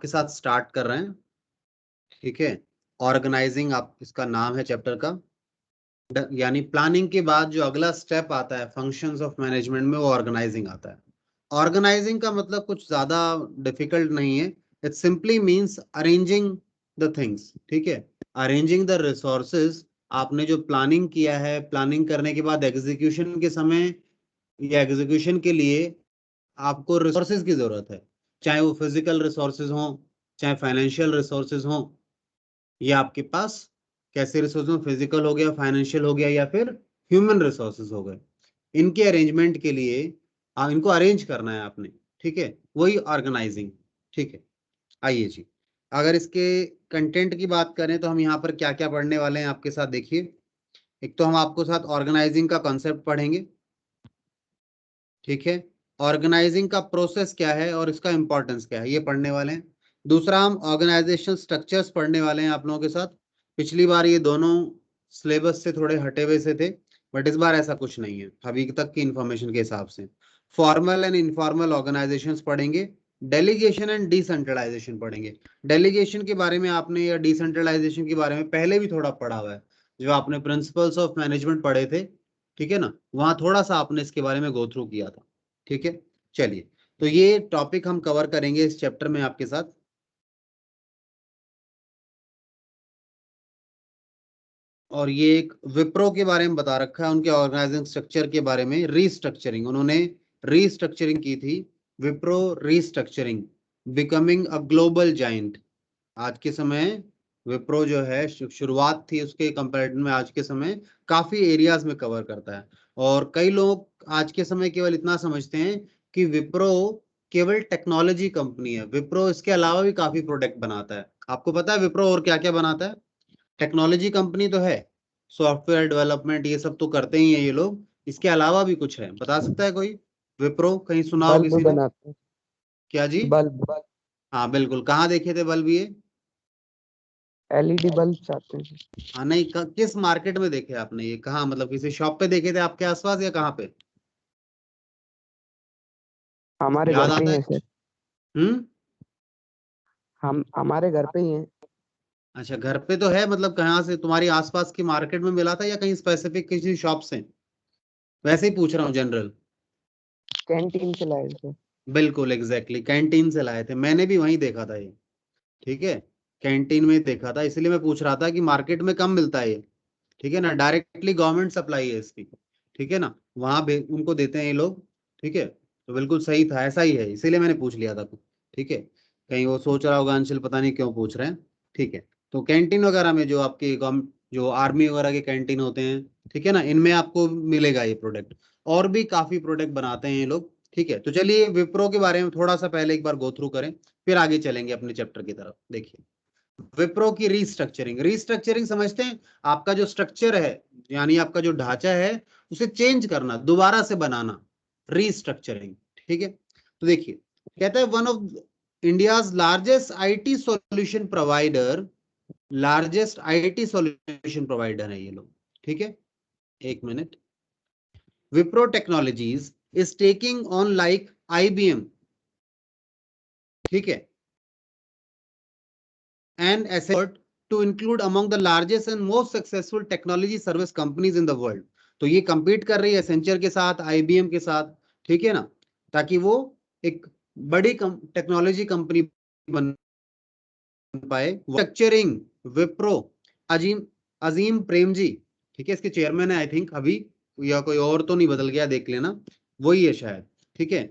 के साथ स्टार्ट कर रहे हैं, ठीक है। ऑर्गेनाइजिंग आप इसका नाम है चैप्टर का, यानी प्लानिंग के बाद जो अगला स्टेप आता है फंक्शंस ऑफ मैनेजमेंट में, वो ऑर्गेनाइजिंग आता है। ऑर्गेनाइजिंग का मतलब कुछ ज्यादा डिफिकल्ट नहीं है, it simply means arranging the things, ठीक है, अरेंजिंग द रिसोर्सेज। आपने जो प्लानिंग किया है, प्लानिंग करने के बाद एग्जीक्यूशन के समय या एग्जीक्यूशन के लिए आपको रिसोर्सेज की जरूरत है, चाहे वो फिजिकल रिसोर्सेज हो, चाहे फाइनेंशियल रिसोर्सेज हो, या आपके पास कैसे रिसोर्स हो, फिजिकल हो गया, फाइनेंशियल हो गया, या फिर ह्यूमन रिसोर्सेज हो गए। इनके अरेंजमेंट के लिए इनको अरेंज करना है आपने, ठीक है, वही ऑर्गेनाइजिंग, ठीक है। आइए जी, अगर इसके कंटेंट की बात करें तो हम यहाँ पर क्या क्या पढ़ने वाले हैं आपके साथ, देखिए। एक तो हम आपको साथ ऑर्गेनाइजिंग का कॉन्सेप्ट पढ़ेंगे, ठीक है, ऑर्गेनाइजिंग का प्रोसेस क्या है और इसका इंपॉर्टेंस क्या है, ये पढ़ने वाले हैं। दूसरा, हम ऑर्गेनाइजेशनल स्ट्रक्चर्स पढ़ने वाले हैं आप लोगों के साथ। पिछली बार ये दोनों सिलेबस से थोड़े हटे हुए से थे, बट इस बार ऐसा कुछ नहीं है अभी तक की इंफॉर्मेशन के हिसाब से। फॉर्मल एंड इनफॉर्मल ऑर्गेनाइजेशंस पढ़ेंगे, डेलीगेशन एंड डिसेंट्रलाइजेशन पढ़ेंगे। डेलीगेशन के बारे में आपने या डिसेंट्रलाइजेशन के बारे में पहले भी थोड़ा पढ़ा हुआ है, जो आपने प्रिंसिपल्स ऑफ मैनेजमेंट पढ़े थे, ठीक है ना, वहां थोड़ा सा आपने इसके बारे में गो थ्रू किया था, ठीक है। चलिए, तो ये टॉपिक हम कवर करेंगे इस चैप्टर में आपके साथ। और ये एक विप्रो के बारे में बता रखा है, उनके ऑर्गेनाइजिंग स्ट्रक्चर के बारे में, रीस्ट्रक्चरिंग, उन्होंने रीस्ट्रक्चरिंग की थी, Wipro restructuring, becoming a global giant. आज के समय विप्रो जो है, शुरुआत थी उसके कंपैरिजन में आज के समय काफी एरियाज में कवर करता है। और कई लोग आज के समय केवल इतना समझते हैं कि विप्रो केवल टेक्नोलॉजी कंपनी है, विप्रो इसके अलावा भी काफी प्रोडक्ट बनाता है। आपको पता है विप्रो और क्या क्या बनाता है? टेक्नोलॉजी कंपनी तो है, सॉफ्टवेयर डेवलपमेंट ये सब तो करते ही है ये लोग, इसके अलावा भी कुछ है, बता सकता है कोई? विप्रो कहीं सुना हो बल्ब किसी ने? बनाते हैं। क्या जी? बल्ब। हाँ बिल्कुल, कहाँ देखे थे बल्ब ये? एलईडी बल्ब आते हैं। हाँ नहीं, किस मार्केट में देखे आपने ये, कहाँ, मतलब किसी शॉप पे देखे थे आपके आसपास या कहाँ पे? हमारे याद घर पे आता ही है है कुछ? सर। हम्म। हम हमारे घर पे ही हैं। अच्छा, घर पे तो है, मतलब कहाँ से तुम्हारी आसपास की मार्केट में मिला था या कहीं स्पेसिफिक किसी शॉप से? वैसे ही पूछ रहा हूँ, जनरल। कैंटीन से लाए थे। बिल्कुल एग्जैक्टली, कैंटीन से लाए थे, मैंने भी वहीं देखा था ये, ठीक है, कैंटीन में देखा था, इसलिए मैं पूछ रहा था कि मार्केट में कम मिलता है ये, ठीक है ना, डायरेक्टली गवर्नमेंट सप्लाई है इसकी, ठीक है ना, वहां उनको देते हैं ये लोग, ठीक है। तो बिल्कुल सही था, ऐसा ही है, इसीलिए मैंने पूछ लिया था, ठीक है। कहीं वो सोच रहा होगा अंशल पता नहीं क्यों पूछ रहे हैं, ठीक है। तो कैंटीन वगैरह में जो आपके जो आर्मी वगैरह के कैंटीन होते हैं, ठीक है ना, इनमें आपको मिलेगा ये प्रोडक्ट। और भी काफी प्रोडक्ट बनाते हैं ये लोग, ठीक है। तो चलिए विप्रो के बारे में थोड़ा सा पहले एक बार गो थ्रू करें, फिर आगे चलेंगे अपने चैप्टर की तरफ। देखिए, विप्रो की रीस्ट्रक्चरिंग, रीस्ट्रक्चरिंग समझते हैं? आपका जो स्ट्रक्चर है, यानी आपका जो ढांचा है, उसे चेंज करना, दोबारा से बनाना, रीस्ट्रक्चरिंग, ठीक है। तो देखिए, कहता है one of India's largest IT solution provider, largest IT solution provider है ये लोग, ठीक है। एक minute, Wipro technologies is taking on like IBM, ठीक है, and asset to include among the largest and most successful technology service companies in the world। तो ये compete कर रही है एसेंचर के साथ, आईबीएम के साथ, ठीक है ना, ताकि वो एक बड़ी टेक्नोलॉजी कंपनी बन पाए। स्ट्रक्चरिंग विप्रो, अजीम अजीम प्रेम जी, ठीक है, इसके चेयरमैन है आई थिंक अभी, या कोई और तो नहीं बदल गया, देख लेना, वही है शायद, ठीक है।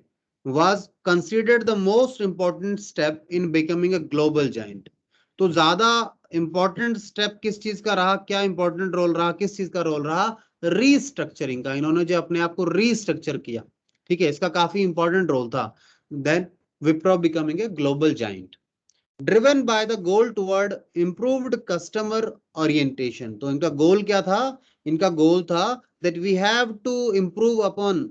was considered the most important step in becoming a global giant। तो ज्यादा इंपॉर्टेंट स्टेप किस चीज का रहा, क्या इंपॉर्टेंट रोल रहा, किस चीज का रोल रहा? रीस्ट्रक्चरिंग का, इन्होंने जो अपने आप को रीस्ट्रक्चर किया, ठीक है, इसका काफी इंपॉर्टेंट रोल था। Then Wipro becoming a global giant, driven by the goal toward improved customer orientation. तो इनका गोल क्या था? इनका गोल था that we have to improve upon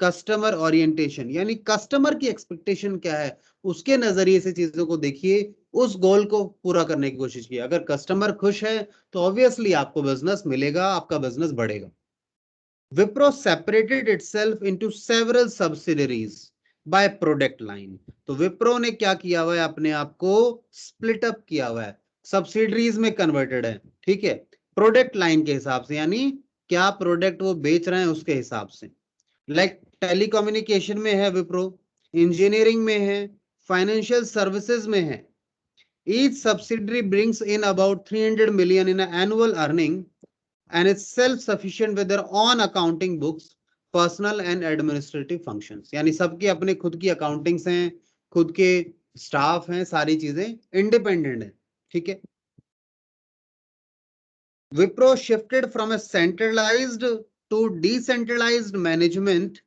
customer orientation, यानी कस्टमर की एक्सपेक्टेशन क्या है, उसके नजरिए से चीजों को देखिए, उस गोल को पूरा करने की कोशिश की। अगर कस्टमर खुश है तो ऑब्वियसली आपको बिजनेस मिलेगा, आपका बिजनेस बढ़ेगा। Wipro separated itself into several subsidiaries, by product line. तो विप्रो ने क्या किया हुआ है, अपने आप को स्प्लिट अप किया हुआ है, सब्सिडरीज में कन्वर्टेड है, ठीक है, प्रोडक्ट लाइन के हिसाब से, यानी क्या प्रोडक्ट वो बेच रहे हैं उसके हिसाब से। लाइक टेलीकम्युनिकेशन में है विप्रो, इंजीनियरिंग में है, फाइनेंशियल सर्विसेज में है। Each subsidiary brings in about 300 million in annual earning and is self-sufficient with their own accounting books, personal and administrative functions। यानी सबकी अपने खुद की अकाउंटिंग्स हैं, खुद के स्टाफ हैं, सारी चीजें इंडिपेंडेंट है, ठीक है। Wipro shifted from a centralized to decentralized management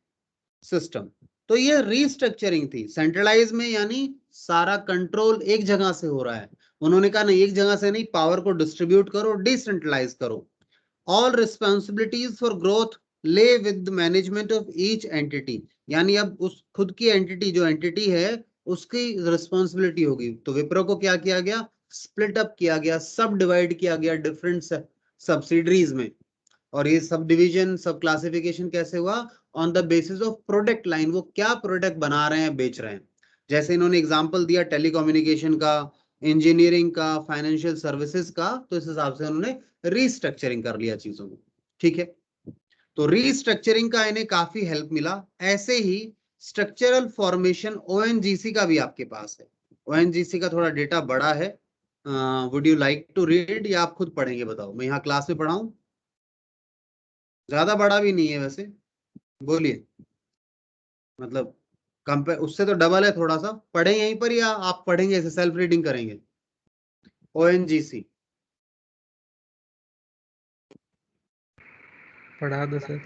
system। तो ये रीस्ट्रक्चरिंग थी। सेंट्रलाइज में यानी सारा कंट्रोल एक जगह से हो रहा है, उन्होंने कहा नहीं एक जगह से नहीं, पावर को डिस्ट्रीब्यूट करो, डिसेंट्रलाइज करो। ऑल रिस्पॉन्सिबिलिटीज फॉर ग्रोथ ले with management of each entity, यानी अब उस खुद की एंटिटी जो एंटिटी है उसकी रिस्पॉन्सिबिलिटी होगी। तो विप्रो को क्या किया गया, स्प्लिट अप किया गया, सब डिवाइड किया गया डिफरेंट सब्सिडरीज में। और ये सब डिवीजन, सब क्लासिफिकेशन कैसे हुआ, on the basis of product line, वो क्या प्रोडक्ट बना रहे हैं, बेच रहे हैं। जैसे इन्होंने एग्जांपल दिया टेलीकम्युनिकेशन का, इंजीनियरिंग का, फाइनेंशियल सर्विसेज का, तो इस हिसाब से उन्होंने रीस्ट्रक्चरिंग कर लिया चीजों को, ठीक है। तो रीस्ट्रक्चरिंग का इन्हें काफी हेल्प मिला। ऐसे ही स्ट्रक्चरल फॉर्मेशन ओएनजीसी का भी आपके पास है। ओएनजीसी का थोड़ा डेटा बड़ा है, would you like to read या आप खुद पढ़ेंगे, बताओ, मैं यहाँ क्लास में पढ़ाऊं? ज्यादा बड़ा भी नहीं है वैसे, बोलिए, मतलब कंपेयर उससे तो डबल है, थोड़ा सा पढ़े यहीं पर या आप पढ़ेंगे ऐसे सेल्फ रीडिंग करेंगे? ओएनजीसी पढ़ा दो सर।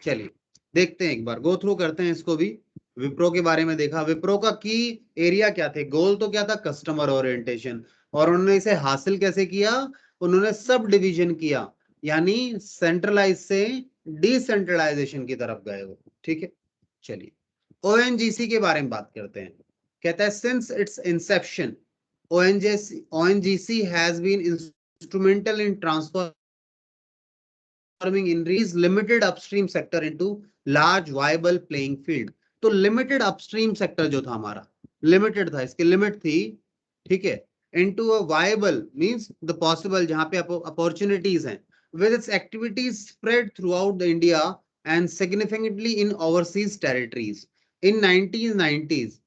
चलिए देखते हैं, एक बार गो थ्रू करते हैं इसको भी। विप्रो के बारे में देखा, विप्रो का की एरिया क्या थे, गोल तो क्या था, कस्टमर ओरिएंटेशन। और उन्होंने इसे हासिल कैसे किया, उन्होंने सब डिवीजन किया, यानी सेंट्रलाइज से डिसेंट्रलाइजेशन की तरफ गए वो, ठीक है। चलिए ओएनजीसी के बारे में बात करते हैं। कहता है since it's inception ONGC has been instrumental in transforming INRI's limited upstream sector into large viable playing field। तो लिमिटेड अपस्ट्रीम सेक्टर जो था हमारा, लिमिटेड था, इसकी लिमिट थी, ठीक है, into a viable means the possible, जहां पे अपॉर्चुनिटीज हैं, with its activities spread through out the India and significantly in overseas territories. In 1990s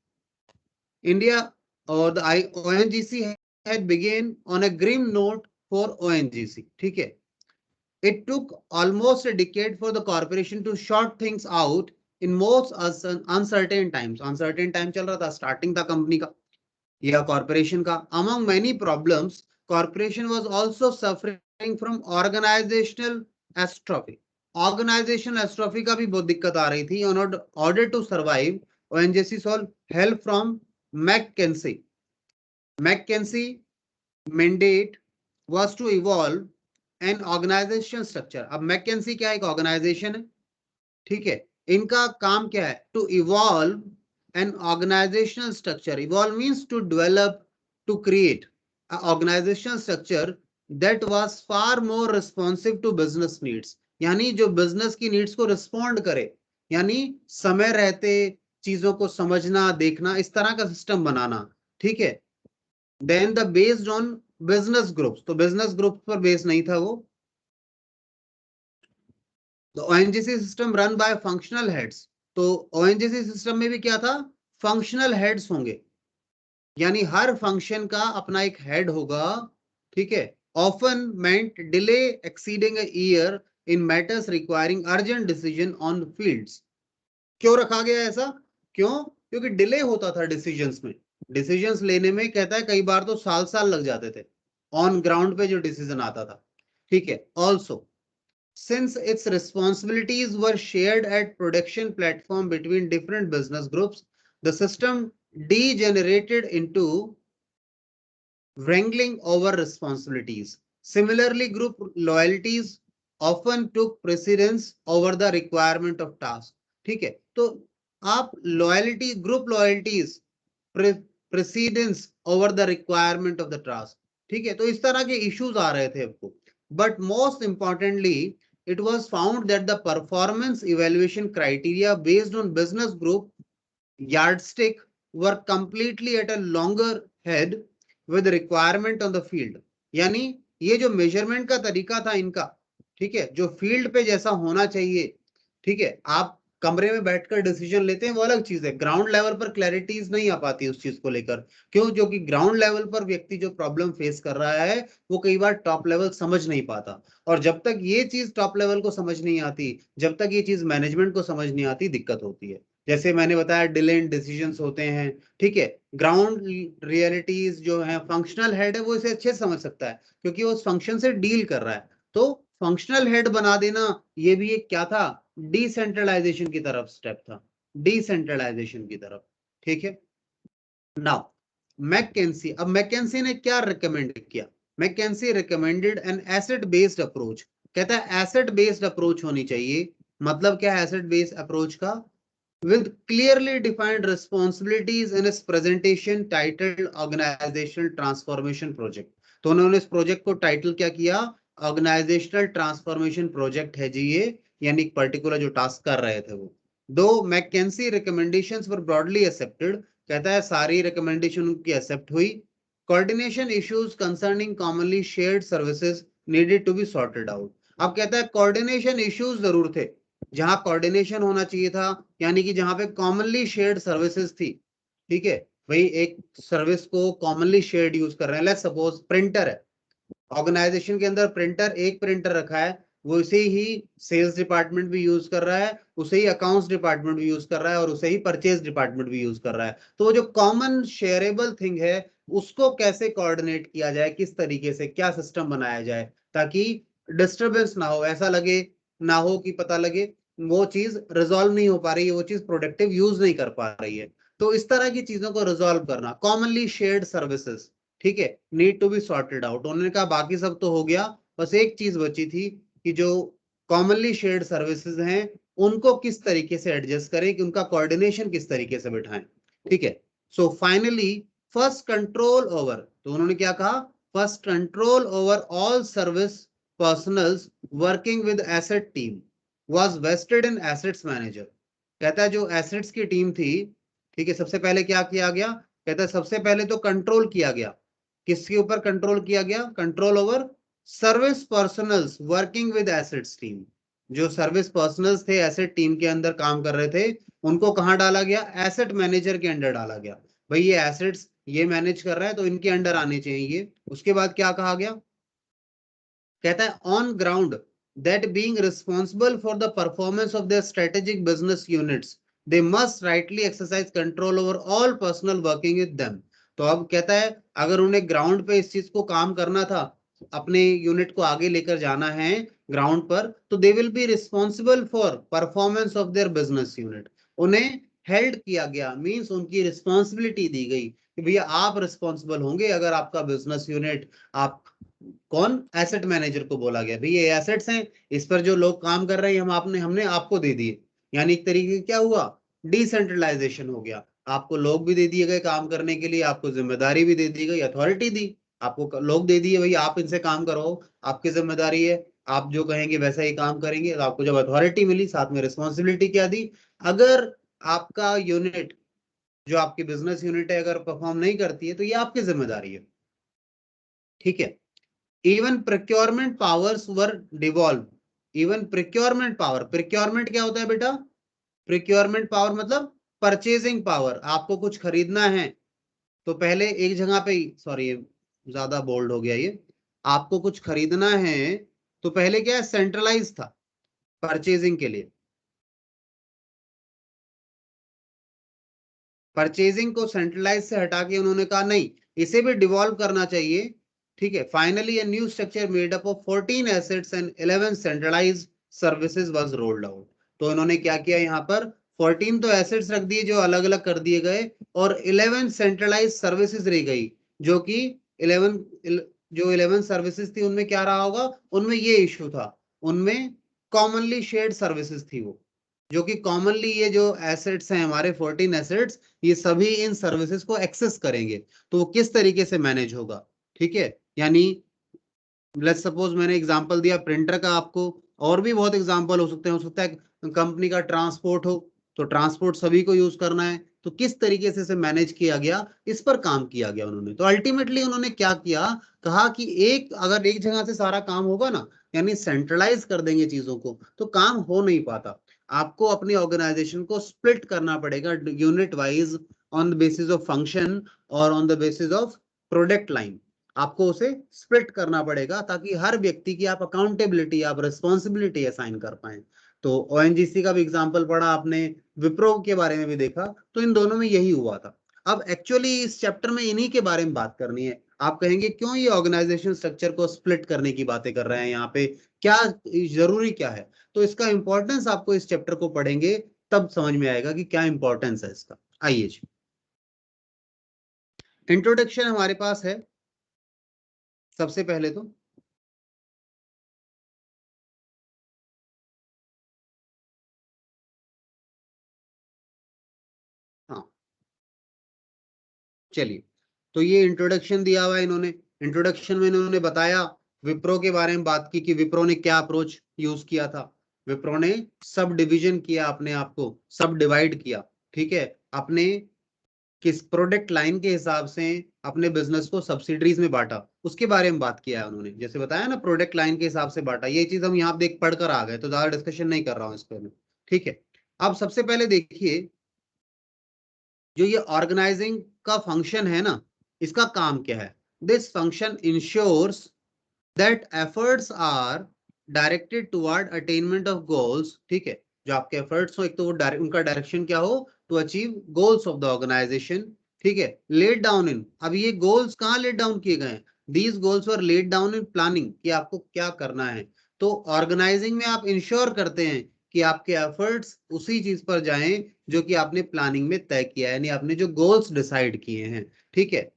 India or the ONGC had begun on a grim note for ONGC, ठीक है। It took almost a decade for the corporation to sort things out in most uncertain times। Uncertain time चल रहा था, starting था company का या corporation का। Among many problems, corporation was also suffering from organizational atrophy। Organizational atrophy का भी बहुत दिक्कत आ रही थी। In order to survive, ONGC sought help from McKinsey। McKinsey mandate was to evolve an organisation structure. अब मैकेंसी क्या है, एक ऑर्गेनाइजेशन है, ठीक है, इनका काम क्या है, to evolve an organisational structure. Evolve means to develop, to create organisational structure that was far more responsive to business needs, यानी जो बिजनेस की नीड्स को रिस्पॉन्ड करे, यानी समय रहते चीजों को समझना, देखना, इस तरह का सिस्टम बनाना, ठीक है। Then the based on business groups, तो बिजनेस ग्रुप पर बेस नहीं था वो। तो ONGC system run by functional heads. तो ओएनजीसी सिस्टम में भी क्या था, फंक्शनल हेड्स होंगे, यानी हर फंक्शन का अपना एक हेड होगा, ठीक है। Often meant delay exceeding a year in matters requiring urgent decision on fields. क्यों रखा गया ऐसा, क्यों, क्योंकि डिले होता था डिसीजंस में, डिसीजंस लेने में कहता है कई बार तो साल साल लग जाते थे ऑन ग्राउंड पे जो डिसीजन आता था, ठीक है। Also since its responsibilities were shared at production platform between different business groups, the system degenerated into wrangling over responsibilities। Similarly, group loyalties often took precedence over the requirement of task, ठीक है। तो आप loyalty, group loyalties precedence over the requirement of the task, ठीक है। तो इस तरह के इश्यूज आ रहे थे आपको। But most importantly it was found that the performance evaluation criteria based on business group yardstick were completely at a longer head with requirement on the field. यानी ये जो मेजरमेंट का तरीका था इनका, ठीक है, जो फील्ड पे जैसा होना चाहिए, ठीक है, आप कमरे में बैठकर डिसीजन लेते हैं वो अलग चीज है, ग्राउंड लेवल पर क्लैरिटीज नहीं आ पाती उस चीज को लेकर। क्यों? जो कि ग्राउंड लेवल पर व्यक्ति जो प्रॉब्लम फेस कर रहा है वो कई बार टॉप लेवल समझ नहीं पाता, और जब तक ये चीज टॉप लेवल को समझ नहीं आती, जब तक ये चीज मैनेजमेंट को समझ नहीं आती, दिक्कत होती है। जैसे मैंने बताया डिलेड डिसीजंस होते हैं, ठीक है, ग्राउंड रियलिटीज जो है, फंक्शनल हेड है वो इसे अच्छे से समझ सकता है क्योंकि वो उस फंक्शन से डील कर रहा है। तो फंक्शनल हेड बना देना ये भी एक क्या था, डिसेंट्रलाइजेशन की तरफ स्टेप था, डिसेंट्रलाइजेशन की तरफ, ठीक है। नाउ मैकेंसी, अब मैकेंसी ने क्या रिकमेंड किया? McKinsey recommended an asset based approach. कहता है एसेट बेस्ड अप्रोच होनी चाहिए। मतलब क्या है एसेट बेस्ड अप्रोच का? with clearly defined responsibilities in its presentation titled organizational transformation project। तो उन्होंने इस प्रोजेक्ट को टाइटल क्या किया? ऑर्गेनाइजेशनल ट्रांसफॉर्मेशन प्रोजेक्ट है जी ये, यानी एक पर्टिकुलर जो टास्क कर रहे थे वो। दो McKinsey recommendations were broadly accepted. कहता है सारी रिकमेंडेशन उनकी एक्सेप्ट हुई। Coordination issues concerning commonly shared services needed to be sorted out. अब कहता है कोऑर्डिनेशन इश्यूज जरूर थे, जहां कोऑर्डिनेशन होना चाहिए था, यानी कि जहां पे कॉमनली शेयर्ड सर्विसेज थी, ठीक है, भाई एक सर्विस को कॉमनली शेयर्ड यूज कर रहे हैं। लेट्स सपोज प्रिंटर है, ऑर्गेनाइजेशन के अंदर प्रिंटर, एक प्रिंटर रखा है, वो उसे ही सेल्स डिपार्टमेंट भी यूज कर रहा है, उसे ही अकाउंट्स डिपार्टमेंट भी यूज कर रहा है, और उसे ही परचेज डिपार्टमेंट भी यूज कर रहा है। तो वो जो कॉमन शेयरेबल थिंग है उसको कैसे कोऑर्डिनेट किया जाए, किस तरीके से, क्या सिस्टम बनाया जाए ताकि डिस्टरबेंस ना हो, ऐसा लगे ना हो कि पता लगे वो चीज रिजॉल्व नहीं हो पा रही है, वो चीज प्रोडक्टिव यूज नहीं कर पा रही है। तो इस तरह की चीजों को रिजॉल्व करना, कॉमनली शेयर्ड सर्विसेज, ठीक है, need to be sorted out. उन्होंने कहा बाकी सब तो हो गया, बस एक चीज बची थी कि जो कॉमनली शेयर्ड सर्विसेज हैं उनको किस तरीके से एडजस्ट करें, कि उनका कोऑर्डिनेशन किस तरीके से बिठाएं, ठीक है। So finally first control over, तो उन्होंने क्या कहा? First control over all service personnels working with asset team was vested in assets manager. कहता है जो एसेट्स की टीम थी, ठीक है, सबसे पहले क्या किया गया? कहता है सबसे पहले तो कंट्रोल किया गया, किसके ऊपर कंट्रोल किया गया? Control over service personnels working with assets team. जो सर्विस पर्सनल्स थे एसेट टीम के अंदर काम कर रहे थे, उनको कहां डाला गया? एसेट मैनेजर के अंडर डाला गया। भाई ये एसेट्स ये मैनेज कर रहा है तो इनके अंडर आने चाहिए। उसके बाद क्या कहा गया? कहता है on ground that being responsible for the performance of their strategic business units, they must rightly exercise control over all personal working with them। तो अब कहता है अगर उन्हें ग्राउंड पे इस चीज को काम करना था, अपने यूनिट को आगे लेकर जाना है ग्राउंड पर, तो they will be responsible for performance of their business unit. उन्हें हेल्ड किया गया, मींस उनकी रिस्पॉन्सिबिलिटी दी गई कि भैया आप रिस्पॉन्सिबल होंगे अगर आपका बिजनेस यूनिट, आप कौन? एसेट मैनेजर को बोला गया भाई ये एसेट्स हैं, इस पर जो लोग काम कर रहे हैं हमने आपको दे दिए। यानी एक तरीके क्या हुआ? डिसेंट्रलाइजेशन हो गया। आपको लोग भी दे दिए गए काम करने के लिए, आपको जिम्मेदारी भी दे दी गई, अथॉरिटी दी आपको, लोग दे दिए भाई आप इनसे काम करो, आपकी जिम्मेदारी है, आप जो कहेंगे वैसा ही काम करेंगे। तो आपको जब अथॉरिटी मिली, साथ में रिस्पॉन्सिबिलिटी क्या दी? अगर आपका यूनिट, जो आपकी बिजनेस यूनिट है, अगर परफॉर्म नहीं करती है तो ये आपकी जिम्मेदारी है, ठीक है। Even procurement powers were devolve. Even procurement power, procurement क्या होता है बेटा? प्रोक्योरमेंट पावर मतलब परचेजिंग पावर। आपको कुछ खरीदना है तो पहले एक जगह पे, सॉरी ज्यादा बोल्ड हो गया ये, आपको कुछ खरीदना है तो पहले क्या है? सेंट्रलाइज था परचेजिंग के लिए, परचेजिंग को सेंट्रलाइज से हटा के उन्होंने कहा नहीं, इसे भी डिवॉल्व करना चाहिए, ठीक है। Finally a new structure made up of 14 assets and 11 centralized services was rolled out। तो इन्होंने क्या किया यहाँ पर? 14 तो एसेट्स रख दिए जो अलग अलग कर दिए गए, और 11 सेंट्रलाइज सर्विसेज रह गई, जो कि 11 जो 11 सर्विसेज थी उनमें क्या रहा होगा? उनमें ये इश्यू था, उनमें कॉमनली शेयर्ड सर्विसेज थी वो, जो कि कॉमनली ये जो एसेट्स हैं हमारे 14 एसेट्स, ये सभी इन सर्विसेज को एक्सेस करेंगे, तो वो किस तरीके से मैनेज होगा, ठीक है। यानी लेट्स सपोज मैंने एग्जांपल दिया प्रिंटर का, आपको और भी बहुत एग्जांपल हो सकते हैं। हो सकता है कंपनी का ट्रांसपोर्ट हो, तो ट्रांसपोर्ट सभी को यूज करना है, तो किस तरीके से इसे मैनेज किया गया, इस पर काम किया गया उन्होंने। तो अल्टीमेटली उन्होंने क्या किया, कहा कि अगर एक जगह से सारा काम होगा ना, यानी सेंट्रलाइज कर देंगे चीजों को, तो काम हो नहीं पाता। आपको अपनी ऑर्गेनाइजेशन को स्प्लिट करना पड़ेगा unit wise, on the basis of function और on the basis of product line. आपको उसे स्प्लिट करना पड़ेगा ताकि हर व्यक्ति की आप अकाउंटेबिलिटी, आप रिस्पॉन्सिबिलिटी असाइन कर पाए। तो ओएनजीसी का भी एग्जांपल पढ़ा आपने, विप्रो के बारे में भी देखा, तो इन दोनों में यही हुआ था। अब एक्चुअली इस चैप्टर में इन्हीं के बारे में बात करनी है। आप कहेंगे क्यों ये ऑर्गेनाइजेशन स्ट्रक्चर को स्प्लिट करने की बातें कर रहे हैं यहाँ पे, क्या जरूरी क्या है? तो इसका इंपॉर्टेंस आपको इस चैप्टर को पढ़ेंगे तब समझ में आएगा कि क्या इंपॉर्टेंस है इसका। आइए जी, इंट्रोडक्शन हमारे पास है सबसे पहले तो। हाँ चलिए, तो ये इंट्रोडक्शन दिया हुआ है इन्होंने। इंट्रोडक्शन में इन्होंने बताया, विप्रो के बारे में बात की कि विप्रो ने क्या अप्रोच यूज किया था। विप्रो ने सब डिवीजन किया, अपने आप को सब डिवाइड किया, ठीक है, अपने किस प्रोडक्ट लाइन के हिसाब से अपने बिजनेस को सब्सिडरीज में बांटा, उसके बारे में बात किया है उन्होंने। जैसे बताया ना, प्रोडक्ट लाइन के हिसाब से बांटा, ये चीज हम यहाँ देख पढ़कर आ गए, तो ज्यादा डिस्कशन नहीं कर रहा हूँ इस पर मैं, ठीक है। अब सबसे पहले देखिए, जो ये ऑर्गेनाइजिंग का फंक्शन है ना, इसका काम क्या है। This function ensures that efforts are directed toward attainment of goals, ठीक है, जो आपके एफर्ट्स हो, एक तो वो उनका डायरेक्शन क्या हो, to achieve goals of the organisation, ठीक है, लेड डाउन इन। अब ये गोल्स कहाँ लेड डाउन किए गए हैं, these goals were laid down in planning, कि आपको क्या करना है। तो ऑर्गेनाइजिंग में आप इंश्योर करते हैं कि आपके एफर्ट्स उसी चीज पर जाएं जो कि आपने प्लानिंग में तय किया है, यानी आपने जो गोल्स डिसाइड किए हैं, ठीक है,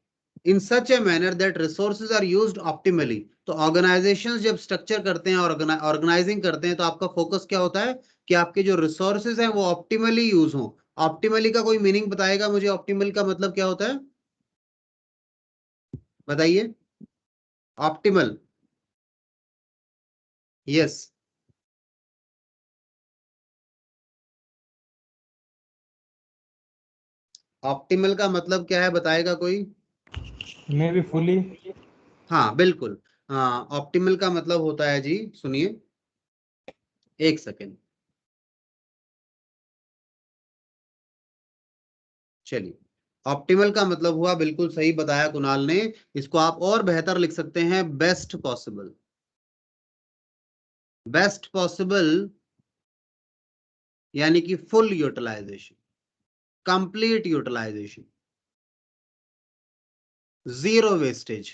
in such a manner that resources are used optimally. तो ऑर्गेनाइजेशंस जब स्ट्रक्चर करते हैं, ऑर्गेनाइजिंग करते हैं, तो आपका फोकस क्या होता है कि आपके जो रिसोर्सेज हैं वो ऑप्टिमली यूज हो। ऑप्टिमली का कोई मीनिंग बताएगा मुझे, ऑप्टिमल का मतलब क्या होता है, बताइए। ऑप्टिमल, यस, ऑप्टिमल का मतलब क्या है, बताएगा कोई? May be fully. हाँ बिल्कुल, हाँ, ऑप्टिमल का मतलब होता है जी, सुनिए एक सेकेंड, चलिए, ऑप्टिमल का मतलब हुआ, बिल्कुल सही बताया कुणाल ने, इसको आप और बेहतर लिख सकते हैं, बेस्ट पॉसिबल। बेस्ट पॉसिबल यानी कि full utilisation, complete utilisation, zero wastage,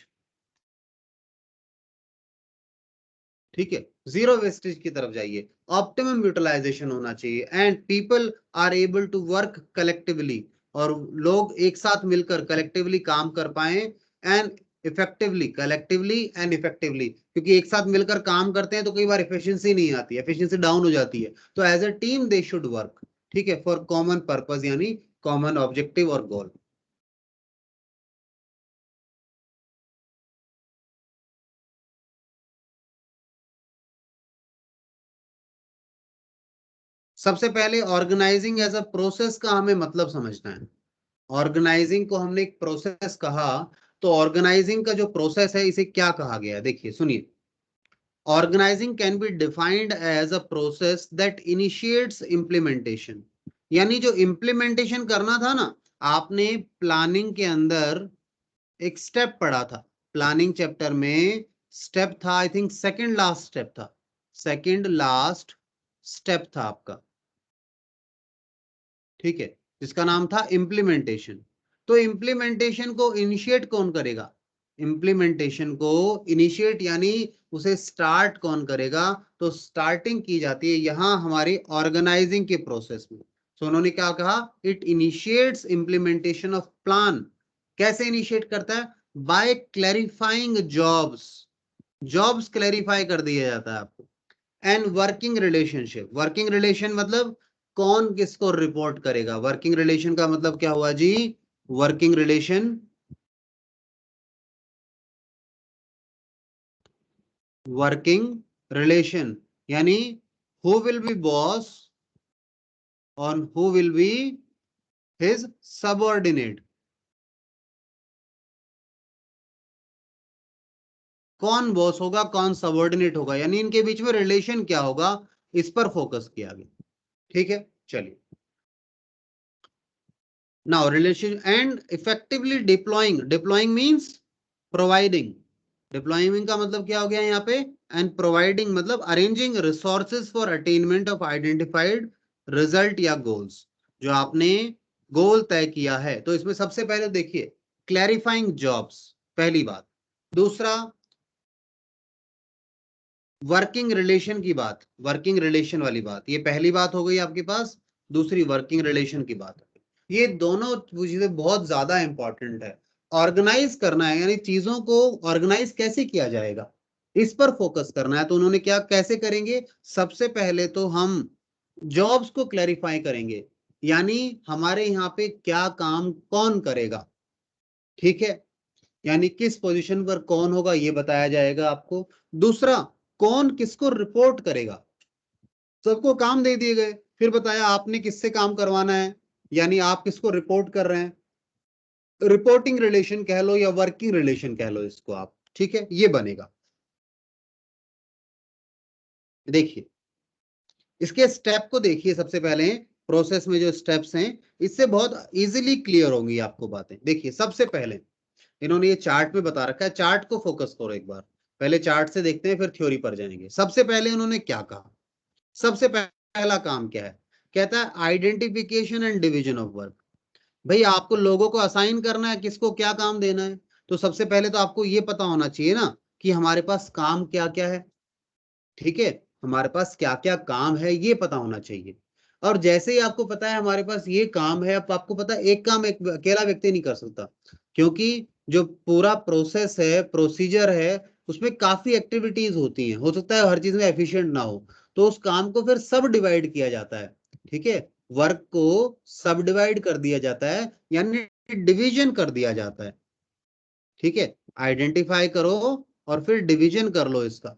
ठीक है, जीरो वेस्टेज की तरफ जाइए, ऑप्टिमम यूटिलाइजेशन होना चाहिए, and people are able to work collectively, और लोग एक साथ मिलकर कलेक्टिवली काम कर पाए, and effectively, collectively and effectively, क्योंकि एक साथ मिलकर काम करते हैं तो कई बार एफिशिएंसी नहीं आती, एफिशिएंसी डाउन हो जाती है। तो as a team they should work, ठीक है, फॉर कॉमन पर्पस, यानी कॉमन ऑब्जेक्टिव और गोल। सबसे पहले ऑर्गेनाइजिंग एज अ प्रोसेस का हमें मतलब समझना है। ऑर्गेनाइजिंग को हमने एक प्रोसेस कहा, तो ऑर्गेनाइजिंग का जो प्रोसेस है इसे क्या कहा गया है, देखिए सुनिए। Organising can be defined as a process that initiates implementation, यानी जो इंप्लीमेंटेशन करना था ना, आपने प्लानिंग के अंदर एक स्टेप पढ़ा था, प्लानिंग चैप्टर में स्टेप था, I think second last step था, सेकंड लास्ट स्टेप था आपका, ठीक है, जिसका नाम था इम्प्लीमेंटेशन। तो इम्प्लीमेंटेशन को इनिशिएट कौन करेगा, इम्प्लीमेंटेशन को इनिशिएट यानी उसे स्टार्ट कौन करेगा, तो स्टार्टिंग की जाती है यहां हमारी ऑर्गेनाइजिंग के प्रोसेस में। तो उन्होंने क्या कहा, it initiates implementation of plan. कैसे इनिशिएट करता है, by clarifying jobs, jobs clarify कर दिया जाता है आपको, and working relationship, working relation मतलब कौन किसको रिपोर्ट करेगा, वर्किंग रिलेशन का मतलब क्या हुआ जी, वर्किंग रिलेशन, वर्किंग रिलेशन यानी हु विल बी बॉस और who will be his subordinate. कौन बॉस होगा, कौन सबऑर्डिनेट होगा, यानी इनके बीच में रिलेशन क्या होगा, इस पर फोकस किया गया। ठीक है, चलिए now relation and effectively deploying means providing. Deploying का मतलब क्या हो गया यहाँ पे, एंड प्रोवाइडिंग मतलब arranging resources for attainment of identified result या गोल्स। जो आपने गोल तय किया है, तो इसमें सबसे पहले देखिए क्लैरिफाइंग जॉब्स, पहली बात। दूसरा वर्किंग रिलेशन की बात, वर्किंग रिलेशन वाली बात, ये पहली बात हो गई आपके पास। दूसरी वर्किंग रिलेशन की बात, ये दोनों चीजें बहुत ज्यादा इंपॉर्टेंट है। ऑर्गेनाइज करना है, यानी चीजों को ऑर्गेनाइज कैसे किया जाएगा, इस पर फोकस करना है। तो उन्होंने क्या कैसे करेंगे, सबसे पहले तो हम जॉब्स को क्लैरिफाई करेंगे, यानी हमारे यहाँ पे क्या काम कौन करेगा। ठीक है, यानी किस पोजीशन पर कौन होगा ये बताया जाएगा आपको। दूसरा कौन किसको रिपोर्ट करेगा, सबको काम दे दिए गए, फिर बताया आपने किससे काम करवाना है, यानी आप किसको रिपोर्ट कर रहे हैं। रिपोर्टिंग रिलेशन कह लो या वर्किंग रिलेशन कह लो इसको आप। ठीक है, ये बनेगा। देखिए इसके स्टेप को देखिए, सबसे पहले प्रोसेस में जो स्टेप्स हैं इससे बहुत इजीली क्लियर होंगी आपको बातें। देखिए सबसे पहले इन्होंने ये चार्ट में बता रखा है, चार्ट को फोकस करो एक बार, पहले चार्ट से देखते हैं फिर थ्योरी पर जाएंगे। सबसे पहले उन्होंने क्या कहा, सबसे पहला काम क्या है, कहता है identification and division of work. भाई आपको लोगों को असाइन करना है, किसको क्या काम देना है, तो सबसे पहले तो आपको ये पता होना चाहिए ना कि हमारे पास काम क्या क्या है। ठीक है, हमारे पास क्या क्या काम है ये पता होना चाहिए। और जैसे ही आपको पता है हमारे पास ये काम है, अब आपको पता है एक काम एक अकेला व्यक्ति नहीं कर सकता, क्योंकि जो पूरा प्रोसेस है, प्रोसीजर है, उसमें काफी एक्टिविटीज होती हैं, हो सकता है हर चीज में एफिशिएंट ना हो, तो उस काम को फिर सब डिवाइड किया जाता है। ठीक है, वर्क को सब डिवाइड कर दिया जाता है, यानी डिवीजन कर दिया जाता है। ठीक है, आइडेंटिफाई करो और फिर डिवीजन कर लो, इसका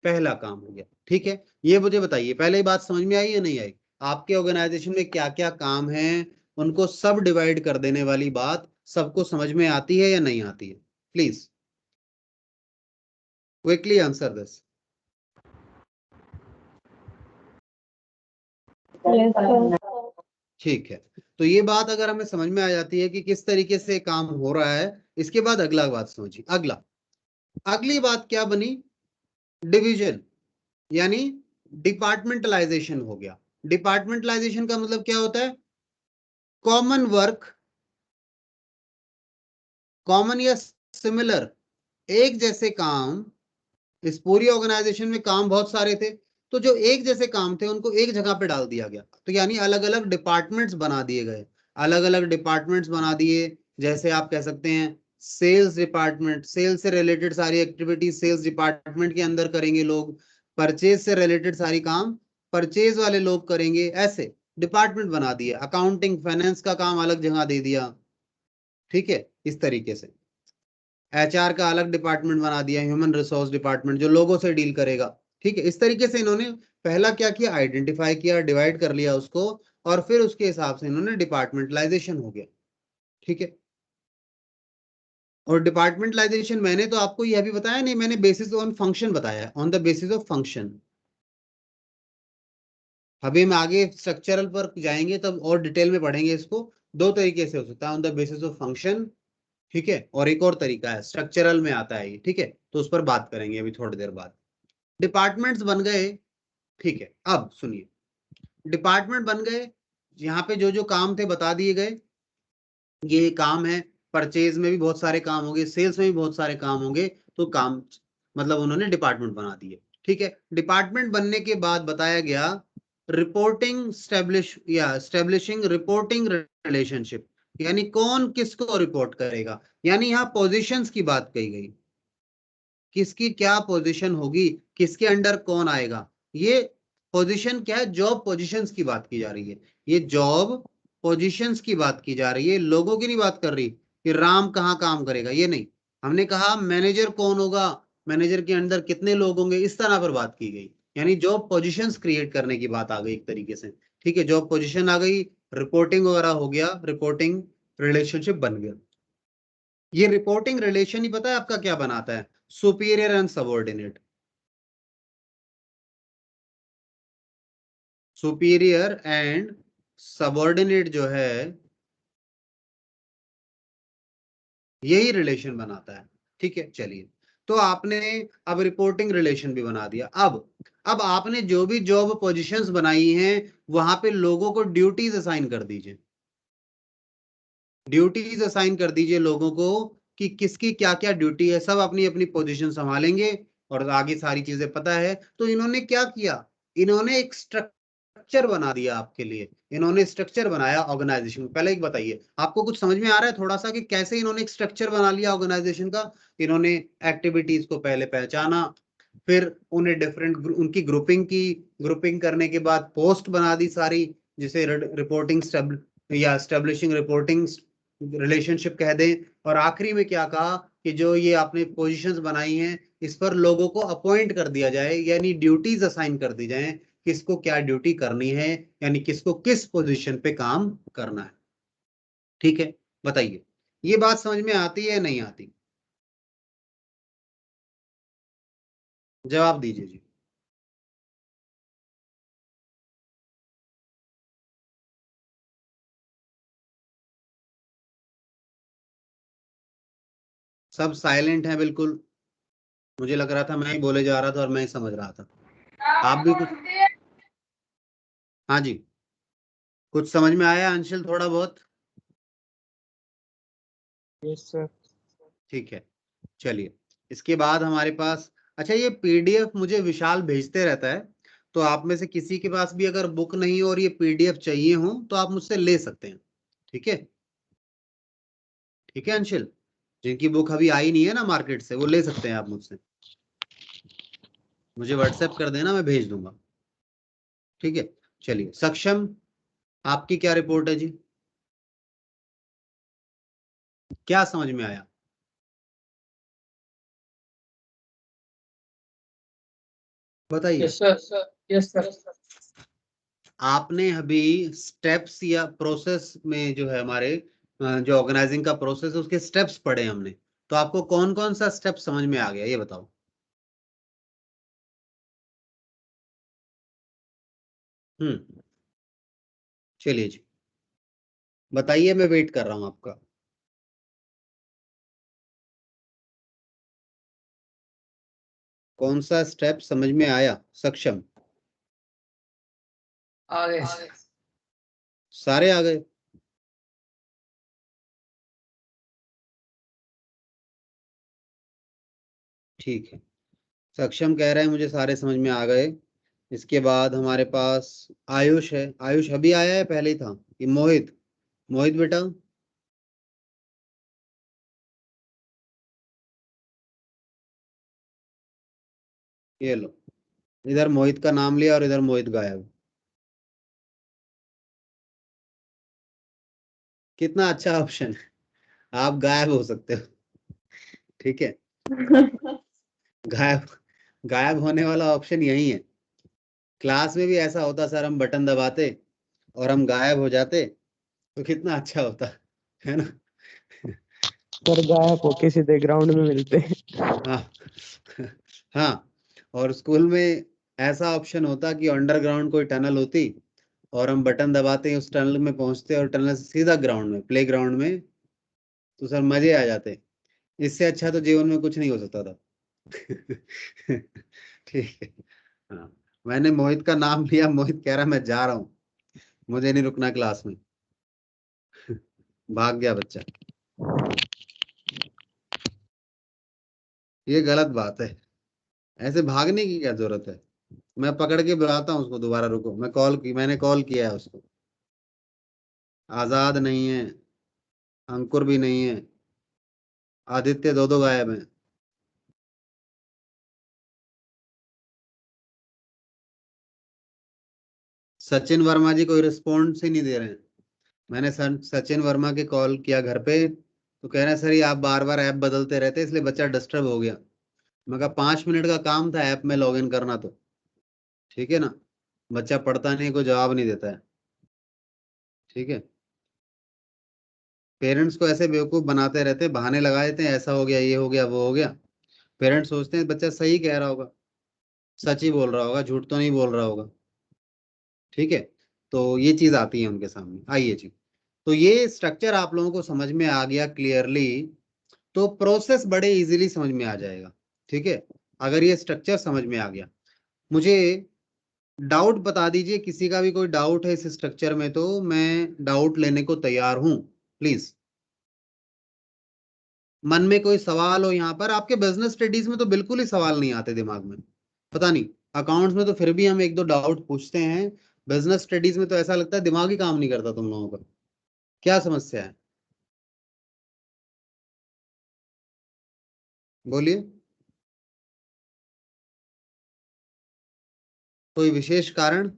पहला काम हो गया। ठीक है, ये मुझे बताइए पहले ही बात समझ में आई या नहीं आई, आपके ऑर्गेनाइजेशन में क्या क्या काम है, उनको सब डिवाइड कर देने वाली बात सबको समझ में आती है या नहीं आती है, प्लीज क्विकली आंसर दिस। ठीक है, तो ये बात अगर हमें समझ में आ जाती है कि किस तरीके से काम हो रहा है, इसके बाद अगला बात समझिए। अगली बात क्या बनी, डिवीजन, यानी डिपार्टमेंटलाइजेशन हो गया। डिपार्टमेंटलाइजेशन का मतलब क्या होता है, कॉमन वर्क, कॉमन या सिमिलर, एक जैसे काम। इस पूरी ऑर्गेनाइजेशन में काम बहुत सारे थे, तो जो एक जैसे काम थे उनको एक जगह पे डाल दिया गया, तो यानी अलग अलग डिपार्टमेंट्स बना दिए गए, अलग अलग डिपार्टमेंट्स बना दिए। जैसे आप कह सकते हैं सेल्स डिपार्टमेंट, सेल्स से रिलेटेड सारी एक्टिविटी सेल्स डिपार्टमेंट के अंदर करेंगे लोग, परचेज से रिलेटेड सारी काम परचेज वाले लोग करेंगे, ऐसे डिपार्टमेंट बना दिए। अकाउंटिंग फाइनेंस का काम अलग जगह दे दिया। ठीक है, इस तरीके से एचआर का अलग डिपार्टमेंट बना दिया, ह्यूमन रिसोर्स डिपार्टमेंट जो लोगों से डील करेगा। ठीक है, इस तरीके से इन्होंने पहला क्या किया, आइडेंटिफाई किया, डिवाइड कर लिया उसको, और फिर उसके हिसाब से इन्होंने डिपार्टमेंटलाइजेशन हो गया। ठीक है, और डिपार्टमेंटलाइजेशन मैंने तो आपको यह भी बताया नहीं, मैंने बेसिस ऑन फंक्शन बताया, on the basis of function. अभी हम आगे स्ट्रक्चरल पर जाएंगे तब और डिटेल में पढ़ेंगे इसको। दो तरीके से हो सकता है, on the basis of function, ठीक है, और एक और तरीका है स्ट्रक्चरल में आता है ये। ठीक है, तो उस पर बात करेंगे अभी थोड़ी देर बाद। डिपार्टमेंट्स बन गए, ठीक है, अब सुनिए, डिपार्टमेंट बन गए, यहाँ पे जो जो काम थे बता दिए गए, ये काम है। परचेज में भी बहुत सारे काम होंगे, सेल्स में भी बहुत सारे काम होंगे, तो काम मतलब उन्होंने डिपार्टमेंट बना दिए। ठीक है, डिपार्टमेंट बनने के बाद बताया गया रिपोर्टिंग स्टेब्लिशिंग रिपोर्टिंग रिलेशनशिप, यानी कौन किसको रिपोर्ट करेगा, यानी यहाँ पोजीशंस की बात कही गई, किसकी क्या पोजीशन होगी, किसके अंडर कौन आएगा। ये पोजीशन क्या है, जॉब पोजीशंस की बात की जा रही है, ये जॉब पोजीशंस की बात की जा रही है, लोगों की नहीं बात कर रही कि राम कहाँ काम करेगा, ये नहीं। हमने कहा मैनेजर कौन होगा, मैनेजर के अंदर कितने लोग होंगे, इस तरह पर बात की गई, यानी जॉब पोजीशंस क्रिएट करने की बात आ गई एक तरीके से। ठीक है, जॉब पोजीशन आ गई, रिपोर्टिंग वगैरह हो गया, रिपोर्टिंग रिलेशनशिप बन गया। ये रिपोर्टिंग रिलेशन ही पता है आपका क्या बनाता है? Superior and subordinate. Superior and subordinate जो है यही रिलेशन बनाता है। ठीक है, चलिए, तो आपने अब रिपोर्टिंग रिलेशन भी बना दिया। अब आपने जो भी जॉब पोजीशंस बनाई हैं वहां पे लोगों को ड्यूटीज असाइन कर दीजिए। ड्यूटीज असाइन कर दीजिए लोगों को कि किसकी क्या क्या ड्यूटी है, सब अपनी अपनी पोजीशन संभालेंगे और आगे सारी चीजें पता है। तो इन्होंने क्या किया, इन्होंने एक स्ट्रक्चर बना दिया आपके लिए। इन्होंने स्ट्रक्चर बनाया ऑर्गेनाइजेशन। पहले एक बताइए, आपको कुछ समझ में आ रहा है थोड़ा सा कि कैसे इन्होंने एक स्ट्रक्चर बना लिया ऑर्गेनाइजेशन का? इन्होंने एक्टिविटीज को पहले पहचाना, फिर उन्हें डिफरेंट उनकी ग्रुपिंग की, ग्रुपिंग करने के बाद पोस्ट बना दी सारी, जिसे रिपोर्टिंग या एस्टेब्लिशिंग रिपोर्टिंग रिलेशनशिप कह दें। और आखिरी में क्या कहा कि जो ये आपने पोजीशंस बनाई हैं इस पर लोगों को अपॉइंट कर दिया जाए, यानी ड्यूटीज असाइन कर दी जाए, किसको क्या ड्यूटी करनी है, यानी किसको किस पोजीशन पे काम करना है। ठीक है, बताइए ये बात समझ में आती है या नहीं आती? जवाब दीजिए जी। सब साइलेंट है बिल्कुल। मुझे लग रहा था मैं ही बोले जा रहा था और मैं ही समझ रहा था। आप भी कुछ? हाँ जी, कुछ समझ में आया अंशल थोड़ा बहुत? Yes sir. ठीक है, चलिए, इसके बाद हमारे पास, अच्छा ये पीडीएफ मुझे विशाल भेजते रहता है, तो आप में से किसी के पास भी अगर बुक नहीं हो और ये पीडीएफ चाहिए हो तो आप मुझसे ले सकते हैं। ठीक है, ठीक है अंशल, जिनकी बुक अभी आई नहीं है ना मार्केट से वो ले सकते हैं आप मुझसे। मुझे व्हाट्सएप कर देना, मैं भेज दूंगा। ठीक है, चलिए, सक्षम आपकी क्या रिपोर्ट है जी? क्या समझ में आया? बताइए। Yes sir, yes sir. आपने अभी स्टेप्स या प्रोसेस में जो है हमारे जो ऑर्गेनाइजिंग का प्रोसेस है उसके स्टेप्स पढ़े हमने, तो आपको कौन कौन सा स्टेप समझ में आ गया ये बताओ। हम्म, चलिए जी, बताइए, मैं वेट कर रहा हूं आपका। कौन सा स्टेप समझ में आया सक्षम? आगे सारे आ गए? ठीक है, सक्षम कह रहे हैं मुझे सारे समझ में आ गए। इसके बाद हमारे पास आयुष है। आयुष अभी आया है पहले ही था? ये मोहित, मोहित बेटा, ये लो, इधर मोहित का नाम लिया और इधर मोहित गायब। कितना अच्छा ऑप्शन है, आप गायब हो सकते हो। ठीक है, गायब, गायब होने वाला ऑप्शन यही है। क्लास में भी ऐसा होता सर, हम बटन दबाते और हम गायब हो जाते तो कितना अच्छा होता है ना? सर गायब होके सीधे ग्राउंड में मिलते हैं। हाँ, हाँ, और स्कूल में ऐसा ऑप्शन होता कि अंडरग्राउंड कोई टनल होती और हम बटन दबाते ही उस टनल में पहुंचते और टनल से सीधा ग्राउंड में, प्ले ग्राउंड में, तो सर मजे आ जाते। इससे अच्छा तो जीवन में कुछ नहीं हो सकता था। ठीक है, हाँ, मैंने मोहित का नाम लिया, मोहित कह रहा मैं जा रहा हूँ, मुझे नहीं रुकना क्लास में। भाग गया बच्चा। ये गलत बात है, ऐसे भागने की क्या जरूरत है? मैं पकड़ के बुलाता हूँ उसको दोबारा, रुको, मैंने कॉल किया है उसको। आजाद नहीं है, अंकुर भी नहीं है, आदित्य, दो दो गायब हैं। सचिन वर्मा जी कोई रिस्पॉन्स ही नहीं दे रहे हैं। मैंने सचिन वर्मा के कॉल किया घर पे, तो कह रहे हैं सर ये आप बार बार ऐप बदलते रहते इसलिए बच्चा डिस्टर्ब हो गया। मैं कहा 5 मिनट का काम था ऐप में लॉगिन करना, तो ठीक है ना, बच्चा पढ़ता नहीं, कोई जवाब नहीं देता है। ठीक है, पेरेंट्स को ऐसे बेवकूफ बनाते रहते, बहाने लगा देते हैं, ऐसा हो गया, ये हो गया, वो हो गया। पेरेंट्स सोचते हैं बच्चा सही कह रहा होगा, सच ही बोल रहा होगा, झूठ तो नहीं बोल रहा होगा। ठीक है, तो ये चीज आती है उनके सामने। आइए जी, तो ये स्ट्रक्चर आप लोगों को समझ में आ गया क्लियरली, तो प्रोसेस बड़े इजीली समझ में आ जाएगा। ठीक है, अगर ये स्ट्रक्चर समझ में आ गया। मुझे डाउट बता दीजिए, किसी का भी कोई डाउट है इस स्ट्रक्चर में तो मैं डाउट लेने को तैयार हूं, प्लीज। मन में कोई सवाल हो यहाँ पर? आपके बिजनेस स्टडीज में तो बिल्कुल ही सवाल नहीं आते दिमाग में, पता नहीं। अकाउंट्स में तो फिर भी हम एक दो डाउट पूछते हैं, बिजनेस स्टडीज में तो ऐसा लगता है दिमाग ही काम नहीं करता तुम लोगों का। क्या समस्या है, बोलिए। कोई विशेष कारण?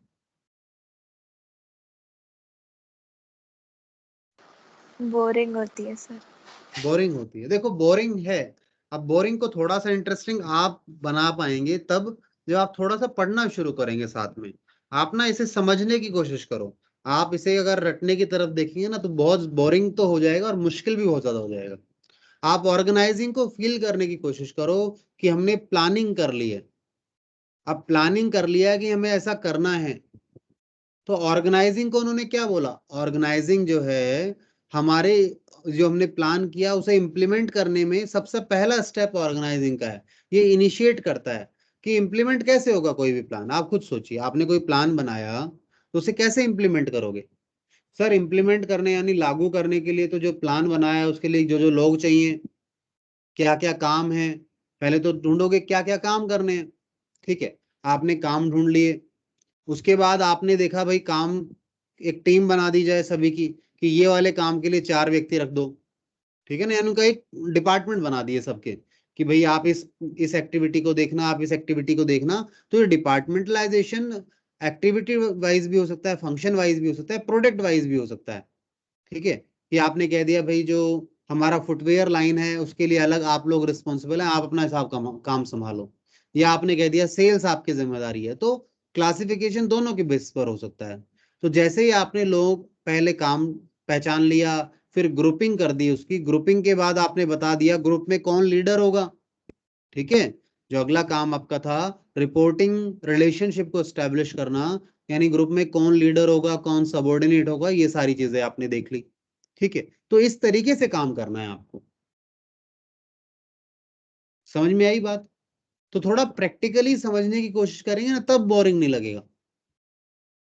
बोरिंग होती है सर। बोरिंग होती है? देखो बोरिंग है, अब बोरिंग को थोड़ा सा इंटरेस्टिंग आप बना पाएंगे तब जब आप थोड़ा सा पढ़ना शुरू करेंगे साथ में। आप ना इसे समझने की कोशिश करो। आप इसे अगर रटने की तरफ देखेंगे ना तो बहुत बोरिंग तो हो जाएगा और मुश्किल भी बहुत ज्यादा हो जाएगा। आप ऑर्गेनाइजिंग को फील करने की कोशिश करो कि हमने प्लानिंग कर ली है। अब प्लानिंग कर लिया है कि हमें ऐसा करना है, तो ऑर्गेनाइजिंग को उन्होंने क्या बोला? ऑर्गेनाइजिंग जो है हमारे, जो हमने प्लान किया उसे इम्प्लीमेंट करने में सबसे पहला स्टेप ऑर्गेनाइजिंग का है। ये इनिशिएट करता है कि इम्प्लीमेंट कैसे होगा कोई भी प्लान। आप खुद सोचिए, आपने कोई प्लान बनाया तो उसे कैसे इम्प्लीमेंट करोगे? सर इम्प्लीमेंट करने यानी लागू करने के लिए तो जो प्लान बनाया है उसके लिए जो जो लोग चाहिए, क्या क्या काम है, पहले तो ढूंढोगे क्या क्या काम करने हैं। ठीक है, आपने काम ढूंढ लिए, उसके बाद आपने देखा भाई काम, एक टीम बना दी जाए सभी की कि ये वाले काम के लिए 4 व्यक्ति रख दो। ठीक है ना, यानी उनका एक डिपार्टमेंट बना दिए सबके कि भाई आप इस एक्टिविटी को देखना, आप इस एक्टिविटी को देखना। तो ये डिपार्टमेंटलाइजेशन एक्टिविटी वाइज भी हो सकता है, फंक्शन वाइज भी हो सकता है, प्रोडक्ट वाइज भी हो सकता है। ठीक है, कि आपने कह दिया भाई जो हमारा फुटवेयर लाइन है उसके लिए अलग आप लोग रिस्पॉन्सिबल हैं, आप अपना हिसाब का काम संभालो। या आपने कह दिया सेल्स आपकी जिम्मेदारी है, तो क्लासिफिकेशन दोनों के बेस पर हो सकता है। तो जैसे ही आपने लोग पहले काम पहचान लिया, फिर ग्रुपिंग कर दी, उसकी ग्रुपिंग के बाद आपने बता दिया ग्रुप में कौन लीडर होगा। ठीक है, जो अगला काम आपका था रिपोर्टिंग रिलेशनशिप को एस्टेब्लिश करना, यानी ग्रुप में कौन लीडर होगा, कौन सबॉर्डिनेट होगा, ये सारी चीजें आपने देख ली। ठीक है, तो इस तरीके से काम करना है आपको। समझ में आई बात? तो थोड़ा प्रैक्टिकली समझने की कोशिश करेंगे ना तब बोरिंग नहीं लगेगा,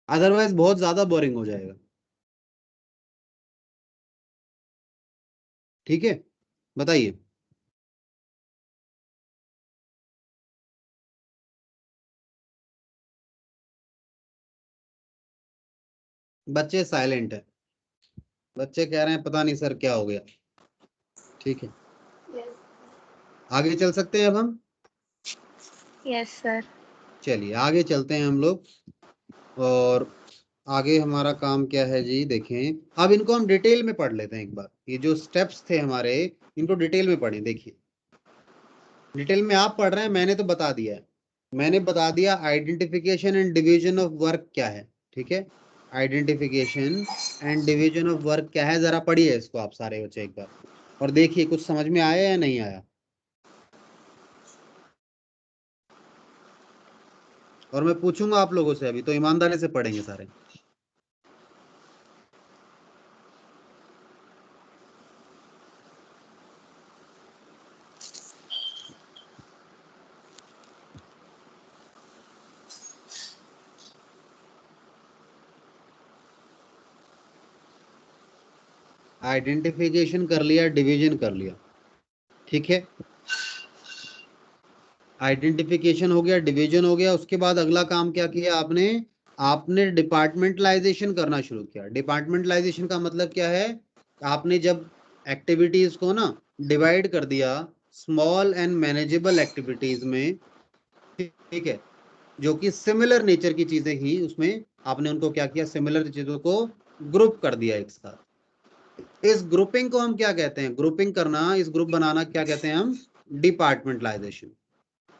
अदरवाइज बहुत ज्यादा बोरिंग हो जाएगा। ठीक है, बताइए। बच्चे साइलेंट है, बच्चे कह रहे हैं पता नहीं सर क्या हो गया। ठीक है, आगे चल सकते हैं अब हम? Yes sir. चलिए आगे चलते हैं हम लोग। और आगे हमारा काम क्या है जी, देखें अब इनको हम डिटेल में पढ़ लेते हैं एक बार। ये जो स्टेप्स थे हमारे, इनको डिटेल में पढ़ें। देखिए डिटेल में आप पढ़ रहे हैं, मैंने तो बता दिया है। मैंने बता दिया identification and division of work क्या है। ठीक है, identification and division of work क्या है, जरा पढ़िए इसको आप सारे बच्चे एक बार, और देखिए कुछ समझ में आया या नहीं आया। और मैं पूछूंगा आप लोगों से अभी, तो ईमानदारी से पढ़ेंगे सारे। आइडेंटिफिकेशन कर लिया, डिवीजन कर लिया। ठीक है, आइडेंटिफिकेशन हो गया, डिवीजन हो गया, उसके बाद अगला काम क्या किया आपने? आपने डिपार्टमेंटलाइजेशन करना शुरू किया। डिपार्टमेंटलाइजेशन का मतलब क्या है? आपने जब एक्टिविटीज को ना डिवाइड कर दिया स्मॉल एंड मैनेजेबल एक्टिविटीज में, ठीक है, जो कि सिमिलर नेचर की चीजें ही, उसमें आपने उनको क्या किया, सिमिलर चीजों को ग्रुप कर दिया एक साथ। इस ग्रुपिंग को हम क्या कहते हैं? ग्रुपिंग करना, इस ग्रुप बनाना क्या कहते हैं हम? डिपार्टमेंटलाइजेशन।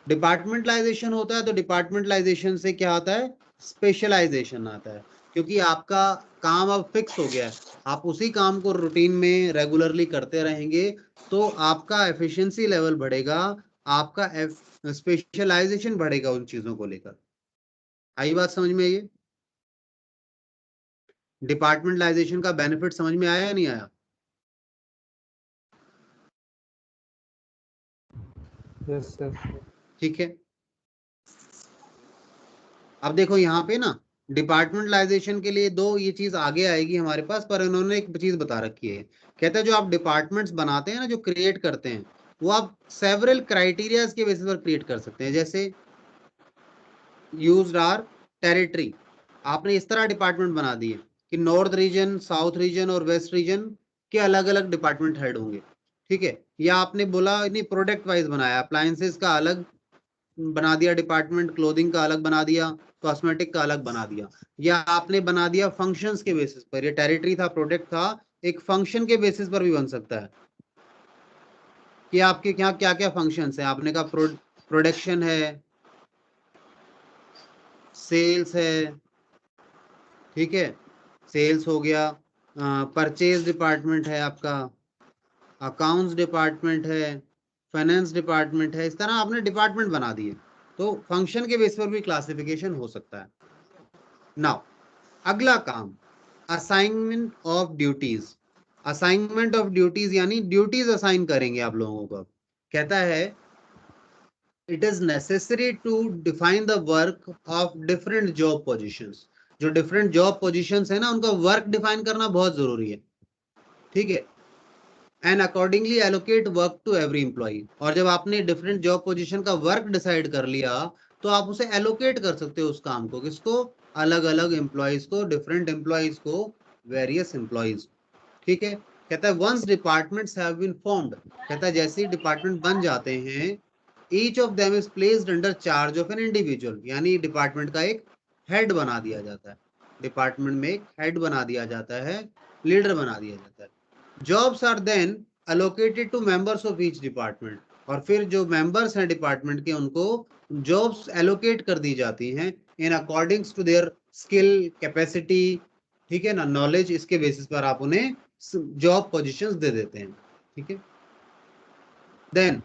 डिपार्टमेंटलाइजेशन होता है तो डिपार्टमेंटलाइजेशन से क्या आता है? स्पेशलाइजेशन आता है। क्योंकि आपका काम अब फिक्स हो गया है, आप उसी काम को रूटीन में रेगुलरली करते रहेंगे तो आपका एफिशिएंसी लेवल बढ़ेगा, आपका स्पेशलाइजेशन बढ़ेगा उन चीजों को लेकर। आई बात समझ में? ये डिपार्टमेंटलाइजेशन का बेनिफिट समझ में आया या नहीं आया? Yes sir. ठीक है, अब देखो यहाँ पे ना डिपार्टमेंटलाइजेशन के लिए दो ये चीज आगे आएगी हमारे पास, पर इन्होंने एक चीज बता रखी है, कहता है जो आप डिपार्टमेंट्स बनाते हैं ना, जो क्रिएट करते हैं, वो आप सेवरल क्राइटेरियाज के बेसिस पर क्रिएट कर सकते हैं। जैसे यूज्ड आर टेरिटरी, आपने इस तरह डिपार्टमेंट बना दिए कि नॉर्थ रीजन, साउथ रीजन और वेस्ट रीजन के अलग अलग डिपार्टमेंट हेड होंगे, ठीक है। या आपने बोला नहीं, प्रोडक्ट वाइज बनाया, अप्लायंसेस का अलग बना दिया डिपार्टमेंट, क्लोथिंग का अलग बना दिया, कॉस्मेटिक का अलग बना दिया, या आपने बना दिया फंक्शंस के बेसिस पर, ये टेरिटरी था, प्रोडक्ट था, एक फंक्शन के बेसिस पर भी बन सकता है कि आपके यहाँ क्या क्या फंक्शंस है। आपने कहा प्रोडक्शन है, सेल्स है, ठीक है, सेल्स हो गया, परचेज डिपार्टमेंट है आपका, अकाउंट्स डिपार्टमेंट है, फाइनेंस डिपार्टमेंट है, इस तरह आपने डिपार्टमेंट बना दिए, तो फंक्शन के बेस पर भी क्लासिफिकेशन हो सकता है। नाउ अगला काम, assignment of duties. Assignment of duties यानी ड्यूटीज असाइन करेंगे आप लोगों को। कहता है it is necessary to define the work of different job positions. जो डिफरेंट जॉब पोजीशंस है ना, उनका वर्क डिफाइन करना बहुत जरूरी है, ठीक है। And accordingly allocate work to every employee. और जब आपने डिफरेंट जॉब पोजीशन का वर्क डिसाइड कर लिया तो आप उसे एलोकेट कर सकते हो उस काम को, किसको? अलग अलग एम्प्लॉइज को, डिफरेंट एम्प्लॉइज को, वेरियस एम्प्लॉइज, ठीक है। कहता है once departments have been formed, कहता है जैसे ही डिपार्टमेंट बन जाते हैं, each of them is placed under charge of an individual, यानी डिपार्टमेंट का एक हेड बना दिया जाता है, डिपार्टमेंट में एक हेड बना दिया जाता है, लीडर बना दिया जाता है। Jobs are then allocated to members of each department, और फिर जो मेंबर्स हैं डिपार्टमेंट के, उनको जॉब्स एलोकेट कर दी जाती हैं in according to their skill, capacity, ठीक है ना, नॉलेज। इसके बेसिस पर आप उन्हें जॉब पोजीशंस दे देते हैं, ठीक है। देन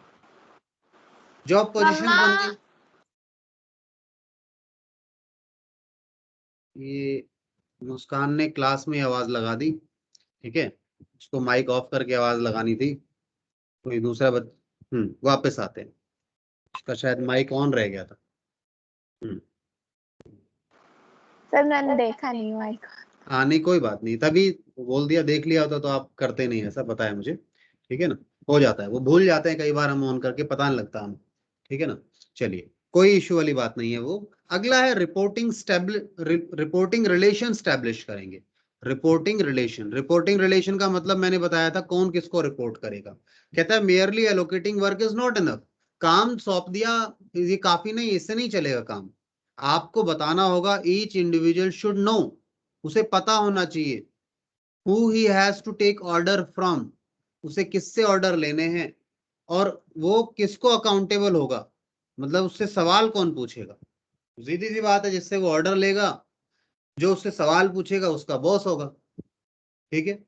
जॉब पोजीशंस बन गई। ये मुस्कान ने क्लास में आवाज लगा दी, ठीक है, उसको माइक ऑफ करके आवाज लगानी थी। कोई दूसरा वापस आते हैं, उसका शायद माइक ऑन रह गया था। सर मैंने देखा नहीं माइक। हाँ नहीं कोई बात नहीं, तभी बोल दिया, देख लिया होता तो आप करते नहीं, ऐसा पता है मुझे, ठीक है ना। हो जाता है, वो भूल जाते हैं कई बार, हम ऑन करके पता नहीं लगता हमें, ठीक है ना। चलिए, कोई इशू वाली बात नहीं है वो। अगला है रिपोर्टिंग रिपोर्टिंग रिलेशन स्टैब्लिश करेंगे। रिपोर्टिंग रिलेशन, रिपोर्टिंग रिलेशन का मतलब मैंने बताया था, कौन किसको रिपोर्ट करेगा। कहता है merely allocating work is not enough. काम सौंप दिया ये काफी नहीं, इससे नहीं चलेगा काम। आपको बताना होगा, ईच इंडिविजुअल शुड नो, उसे पता होना चाहिए, who he has to take order from, उसे किससे ऑर्डर लेने हैं, और वो किसको अकाउंटेबल होगा, मतलब उससे सवाल कौन पूछेगा। सीधी सी बात है, जिससे वो ऑर्डर लेगा, जो उससे सवाल पूछेगा उसका बॉस होगा, ठीक है।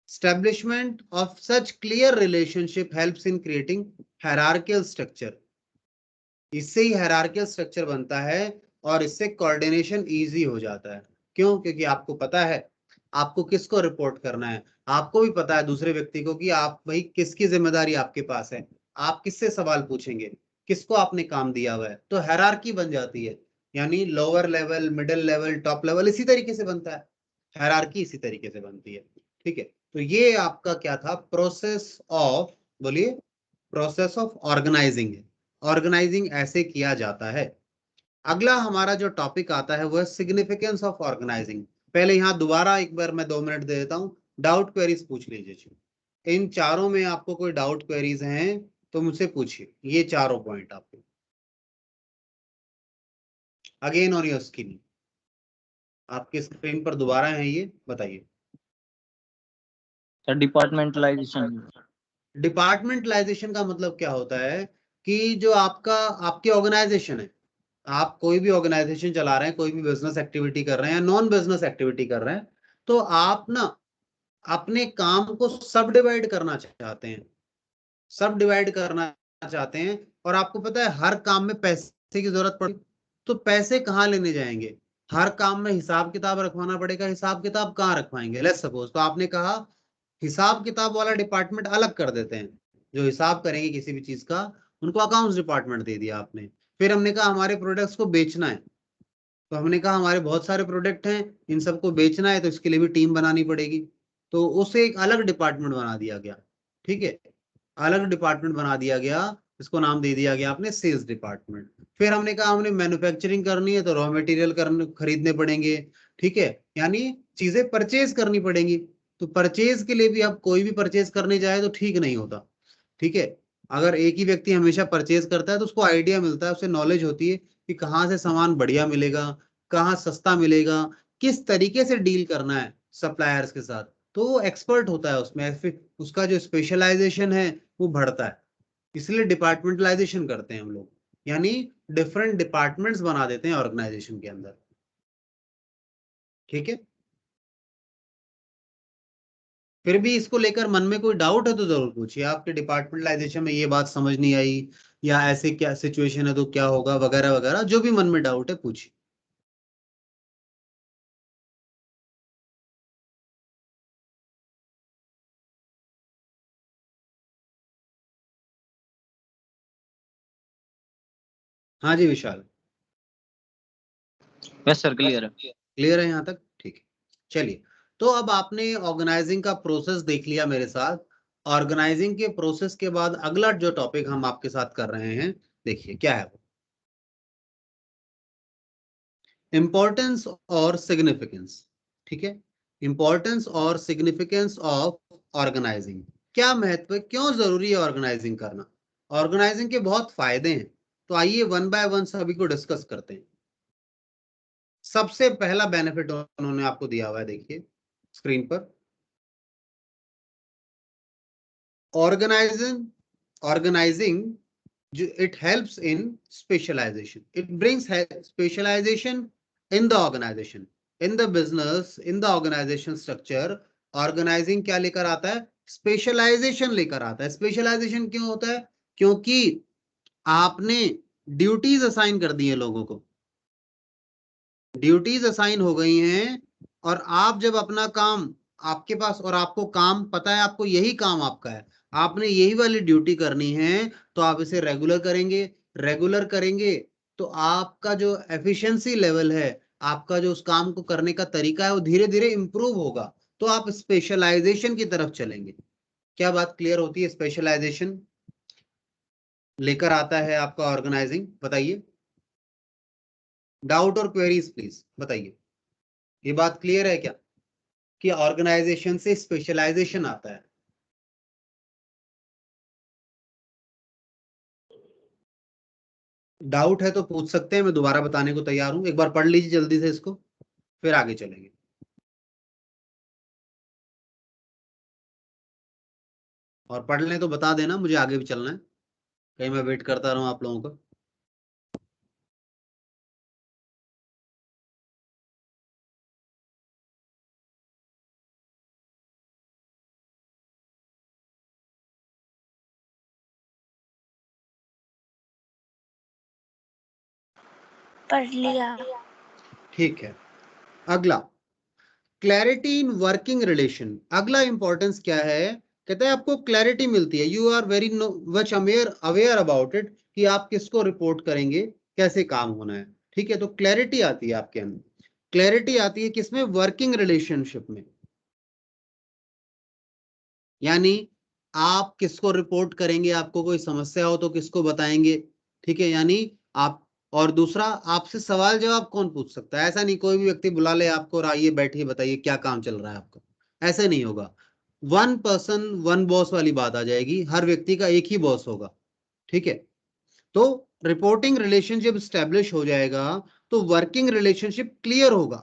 Establishment of such clear relationship helps in creating hierarchical structure। इससे ही हायरार्कियल स्ट्रक्चर बनता है और इससे कोऑर्डिनेशन इजी हो जाता है। क्यों? क्योंकि आपको पता है आपको किसको रिपोर्ट करना है, आपको भी पता है दूसरे व्यक्ति को कि आप भाई किसकी जिम्मेदारी आपके पास है, आप किससे सवाल पूछेंगे, किसको आपने काम दिया हुआ है, तो हायरार्की बन जाती है। यानी lower level, middle level, top level इसी तरीके से बनता है, हायरार्की इसी तरीके से बनती है, ठीक है। तो ये आपका क्या था, प्रोसेस ऑफ, बोलिए, प्रोसेस ऑफ ऑर्गेनाइजिंग है। ऑर्गेनाइजिंग ऐसे किया जाता है। अगला हमारा जो टॉपिक आता है वो है सिग्निफिकेंस ऑफ ऑर्गेनाइजिंग। पहले यहाँ दोबारा एक बार मैं 2 मिनट दे देता हूँ, डाउट क्वेरीज पूछ लीजिए। इन चारों में आपको कोई डाउट क्वेरीज हैं तो मुझसे पूछिए, ये चारों पॉइंट आपके। अगेन ऑन योर स्क्रीन, आपके स्क्रीन पर दोबारा है, ये बताइए। डिपार्टमेंटलाइजेशन। डिपार्टमेंटलाइजेशन का मतलब क्या होता है कि जो आपका, आपकी ऑर्गेनाइजेशन है, आप कोई भी ऑर्गेनाइजेशन चला रहे हैं, कोई भी बिजनेस एक्टिविटी कर रहे हैं या नॉन बिजनेस एक्टिविटी कर रहे हैं, तो आप ना अपने काम को सब डिवाइड करना चाहते हैं, सब डिवाइड करना चाहते हैं, और आपको पता है हर काम में पैसे की जरूरत पड़े, तो पैसे कहाँ लेने जाएंगे? हर काम में हिसाब किताब रखवाना पड़ेगा, हिसाब किताब कहाँ रखवाएंगे? लेट्स सपोज, तो आपने कहा हिसाब किताब वाला डिपार्टमेंट अलग कर देते हैं, जो हिसाब करेंगे किसी भी चीज का उनको अकाउंट्स डिपार्टमेंट दे दिया आपने। फिर हमने कहा हमारे प्रोडक्ट्स को बेचना है, तो हमने कहा हमारे बहुत सारे प्रोडक्ट हैं, इन सबको बेचना है, तो इसके लिए भी टीम बनानी पड़ेगी, तो उसे एक अलग डिपार्टमेंट बना दिया गया। ठीक है, अलग डिपार्टमेंट बना दिया गया, इसको नाम दे दिया गया आपने सेल्स डिपार्टमेंट। फिर हमने कहा हमने मैन्युफैक्चरिंग करनी है, तो रॉ मटेरियल खरीदने पड़ेंगे। ठीक है, यानी चीजें परचेज करनी पड़ेंगी, तो परचेज के लिए भी अब कोई भी परचेज करने जाए तो ठीक नहीं होता। ठीक है, अगर एक ही व्यक्ति हमेशा परचेज करता है तो उसको आइडिया मिलता है, उसे नॉलेज होती है कि कहाँ से सामान बढ़िया मिलेगा, कहाँ सस्ता मिलेगा, किस तरीके से डील करना है सप्लायर्स के साथ, तो वो एक्सपर्ट होता है उसमें, फिर उसका जो स्पेशलाइजेशन है वो बढ़ता है। इसलिए डिपार्टमेंटलाइजेशन करते हैं हम लोग, यानी डिफरेंट डिपार्टमेंट्स बना देते हैं ऑर्गेनाइजेशन के अंदर। ठीक है, फिर भी इसको लेकर मन में कोई डाउट है तो जरूर पूछिए, आपके डिपार्टमेंटलाइजेशन में ये बात समझ नहीं आई, या ऐसे क्या सिचुएशन है तो क्या होगा, वगैरह वगैरह, जो भी मन में डाउट है पूछिए। हाँ जी विशाल। यस सर, क्लियर है। क्लियर है यहाँ तक? ठीक है, चलिए। तो अब आपने ऑर्गेनाइजिंग का प्रोसेस देख लिया मेरे साथ। ऑर्गेनाइजिंग के प्रोसेस के बाद अगला जो टॉपिक हम आपके साथ कर रहे हैं, देखिए क्या है वो, इंपॉर्टेंस और सिग्निफिकेंस। ठीक है, इंपॉर्टेंस और सिग्निफिकेंस ऑफ ऑर्गेनाइजिंग, क्या महत्व है, क्यों जरूरी है ऑर्गेनाइजिंग करना, ऑर्गेनाइजिंग के बहुत फायदे हैं। तो आइए वन बाय वन सभी को डिस्कस करते हैं। सबसे पहला बेनिफिट उन्होंने आपको दिया हुआ है, देखिए स्क्रीन पर, organizing it helps in specialization, it brings specialization in the organization, in the business, in the organization structure। Organising क्या लेकर आता है? स्पेशलाइजेशन लेकर आता है। स्पेशलाइजेशन क्यों होता है? क्योंकि आपने ड्यूटीज असाइन कर दी है, लोगों को ड्यूटीज असाइन हो गई हैं, और आप जब अपना काम आपके पास, और आपको काम पता है, आपको यही काम आपका है, आपने यही वाली ड्यूटी करनी है, तो आप इसे रेगुलर करेंगे। रेगुलर करेंगे तो आपका जो एफिशिएंसी लेवल है, आपका जो उस काम को करने का तरीका है, वो धीरे धीरे इंप्रूव होगा, तो आप स्पेशलाइजेशन की तरफ चलेंगे। क्या बात क्लियर होती है? स्पेशलाइजेशन लेकर आता है आपका ऑर्गेनाइजिंग। बताइए, डाउट और क्वेरीज प्लीज बताइए। ये बात क्लियर है क्या कि ऑर्गेनाइजेशन से स्पेशलाइजेशन आता है? डाउट है तो पूछ सकते हैं, मैं दोबारा बताने को तैयार हूं। एक बार पढ़ लीजिए जल्दी से इसको, फिर आगे चलेंगे। और पढ़ लें तो बता देना, मुझे आगे भी चलना है, कहीं मैं वेट करता रहूं आप लोगों का। पढ़ लिया। ठीक है, अगला क्लैरिटी इन वर्किंग रिलेशन। अगला इंपॉर्टेंस क्या है? कहते हैं आपको क्लैरिटी मिलती है, you are very much aware about it, कि आप किसको रिपोर्ट करेंगे, कैसे काम होना है। ठीक है, तो क्लैरिटी आती है आपके अंदर। क्लैरिटी आती है किसमें? वर्किंग रिलेशनशिप में, यानी आप किसको रिपोर्ट करेंगे, आपको कोई समस्या हो तो किसको बताएंगे। ठीक है, यानी आप, और दूसरा, आपसे सवाल जवाब कौन पूछ सकता है? ऐसा नहीं कोई भी व्यक्ति बुला ले आपको और आइए बैठिए बताइए क्या काम चल रहा है आपका, ऐसे नहीं होगा। वन पर्सन वन बॉस वाली बात आ जाएगी, हर व्यक्ति का एक ही बॉस होगा। ठीक है, तो रिपोर्टिंग रिलेशनशिप स्टैब्लिश हो जाएगा, तो वर्किंग रिलेशनशिप क्लियर होगा।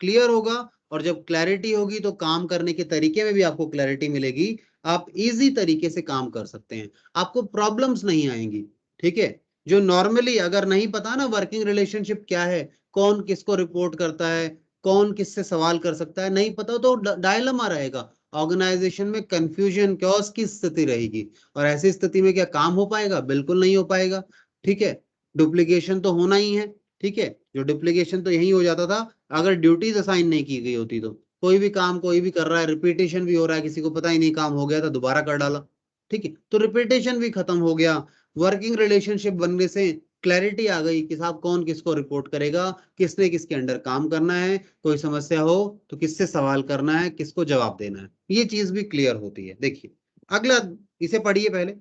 क्लियर होगा, और जब क्लैरिटी होगी तो काम करने के तरीके में भी आपको क्लैरिटी मिलेगी, आप इजी तरीके से काम कर सकते हैं, आपको प्रॉब्लम्स नहीं आएंगी। ठीक है, जो नॉर्मली अगर नहीं पता ना वर्किंग रिलेशनशिप क्या है, कौन किसको रिपोर्ट करता है, कौन किससे सवाल कर सकता है, नहीं पता तो डायलमा रहेगा, ऑर्गेनाइजेशन में कंफ्यूजन क्योस की स्थिति रहेगी। और ऐसी स्थिति में क्या काम हो पाएगा? बिल्कुल नहीं हो पाएगा। ठीक है, डुप्लीकेशन तो होना ही है। ठीक है, जो डुप्लीकेशन तो यही हो जाता था अगर ड्यूटीज असाइन नहीं की गई होती। तो कोई भी काम कोई भी कर रहा है, रिपीटेशन भी हो रहा है, किसी को पता ही नहीं काम हो गया था, दोबारा कर डाला। ठीक है, तो रिपीटेशन भी खत्म हो गया। वर्किंग रिलेशनशिप बनने से क्लैरिटी आ गई कि साहब कौन किसको रिपोर्ट करेगा, किसने किसके अंडर काम करना है, कोई समस्या हो तो किससे सवाल करना है, किसको जवाब देना है, ये चीज भी क्लियर होती है। देखिए अगला, इसे पढ़िए, पहले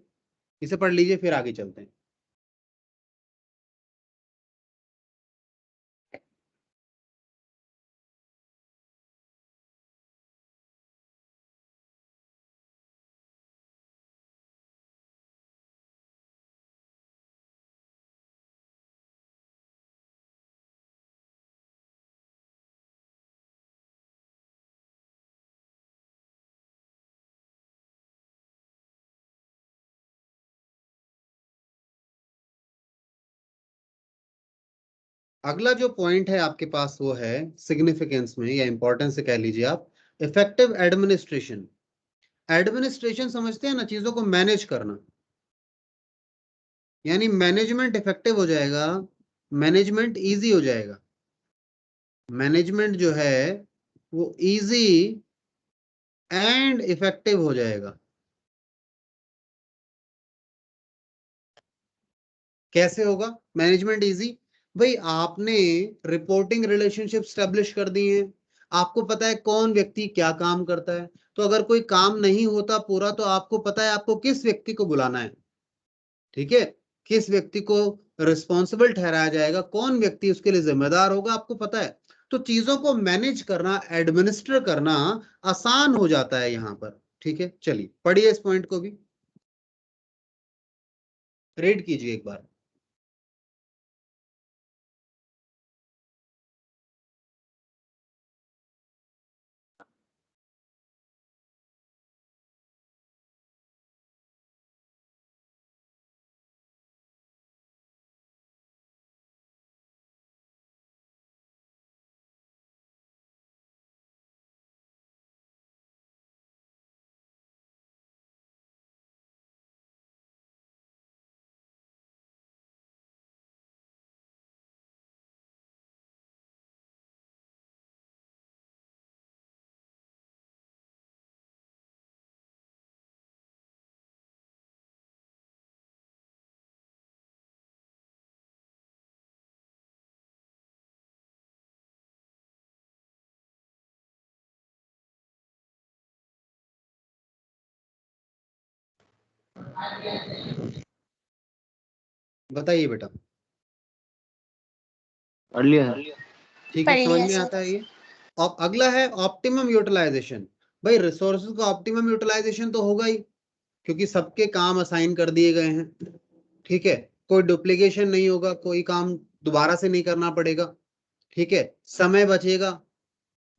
इसे पढ़ लीजिए फिर आगे चलते हैं। अगला जो पॉइंट है आपके पास वो है सिग्निफिकेंस में या इंपॉर्टेंस से कह लीजिए आप, इफेक्टिव एडमिनिस्ट्रेशन। एडमिनिस्ट्रेशन समझते हैं ना, चीजों को मैनेज करना, यानी मैनेजमेंट इफेक्टिव हो जाएगा, मैनेजमेंट इजी हो जाएगा, मैनेजमेंट जो है वो इजी एंड इफेक्टिव हो जाएगा। कैसे होगा मैनेजमेंट इजी? भाई आपने रिपोर्टिंग रिलेशनशिप स्टैब्लिश कर दी है, आपको पता है कौन व्यक्ति क्या काम करता है, तो अगर कोई काम नहीं होता पूरा तो आपको पता है आपको किस व्यक्ति को बुलाना है। ठीक है, किस व्यक्ति को रिस्पॉन्सिबल ठहराया जाएगा, कौन व्यक्ति उसके लिए जिम्मेदार होगा, आपको पता है। तो चीजों को मैनेज करना, एडमिनिस्टर करना आसान हो जाता है यहां पर। ठीक है, चलिए पढ़िए इस पॉइंट को भी, रीड कीजिए एक बार। बताइए बेटा। पढ़ लिया। ठीक है, पढ़ समझ लिया में सर। आता है ये। अब अगला है ऑप्टिमम यूटिलाइजेशन। भाई रिसोर्सेज का ऑप्टिमम यूटिलाइजेशन तो होगा ही, क्योंकि सबके काम असाइन कर दिए गए हैं। ठीक है, कोई डुप्लीकेशन नहीं होगा, कोई काम दोबारा से नहीं करना पड़ेगा। ठीक है, समय बचेगा।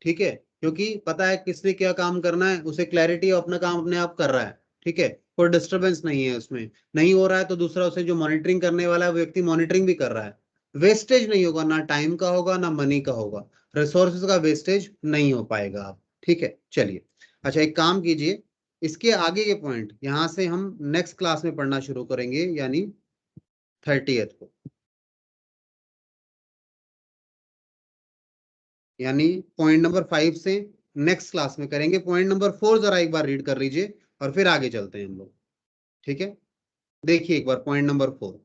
ठीक है, क्योंकि पता है किसने क्या काम करना है, उसे क्लैरिटी, अपना काम अपने आप कर रहा है। ठीक है, कोई डिस्टरबेंस नहीं है उसमें, नहीं हो रहा है तो दूसरा उसे जो मॉनिटरिंग करने वाला है वो व्यक्ति मॉनिटरिंग भी कर रहा है। वेस्टेज नहीं होगा, ना टाइम का होगा ना मनी का होगा, रिसोर्सेज का वेस्टेज नहीं हो पाएगा आप। ठीक है, चलिए अच्छा एक काम कीजिए, इसके आगे के पॉइंट यहां से हम नेक्स्ट क्लास में पढ़ना शुरू करेंगे, यानी 30th को, यानी पॉइंट नंबर 5 से नेक्स्ट क्लास में करेंगे। पॉइंट नंबर 4 जरा एक बार रीड कर लीजिए और फिर आगे चलते हैं हम लोग। ठीक है, देखिए एक बार पॉइंट नंबर 4।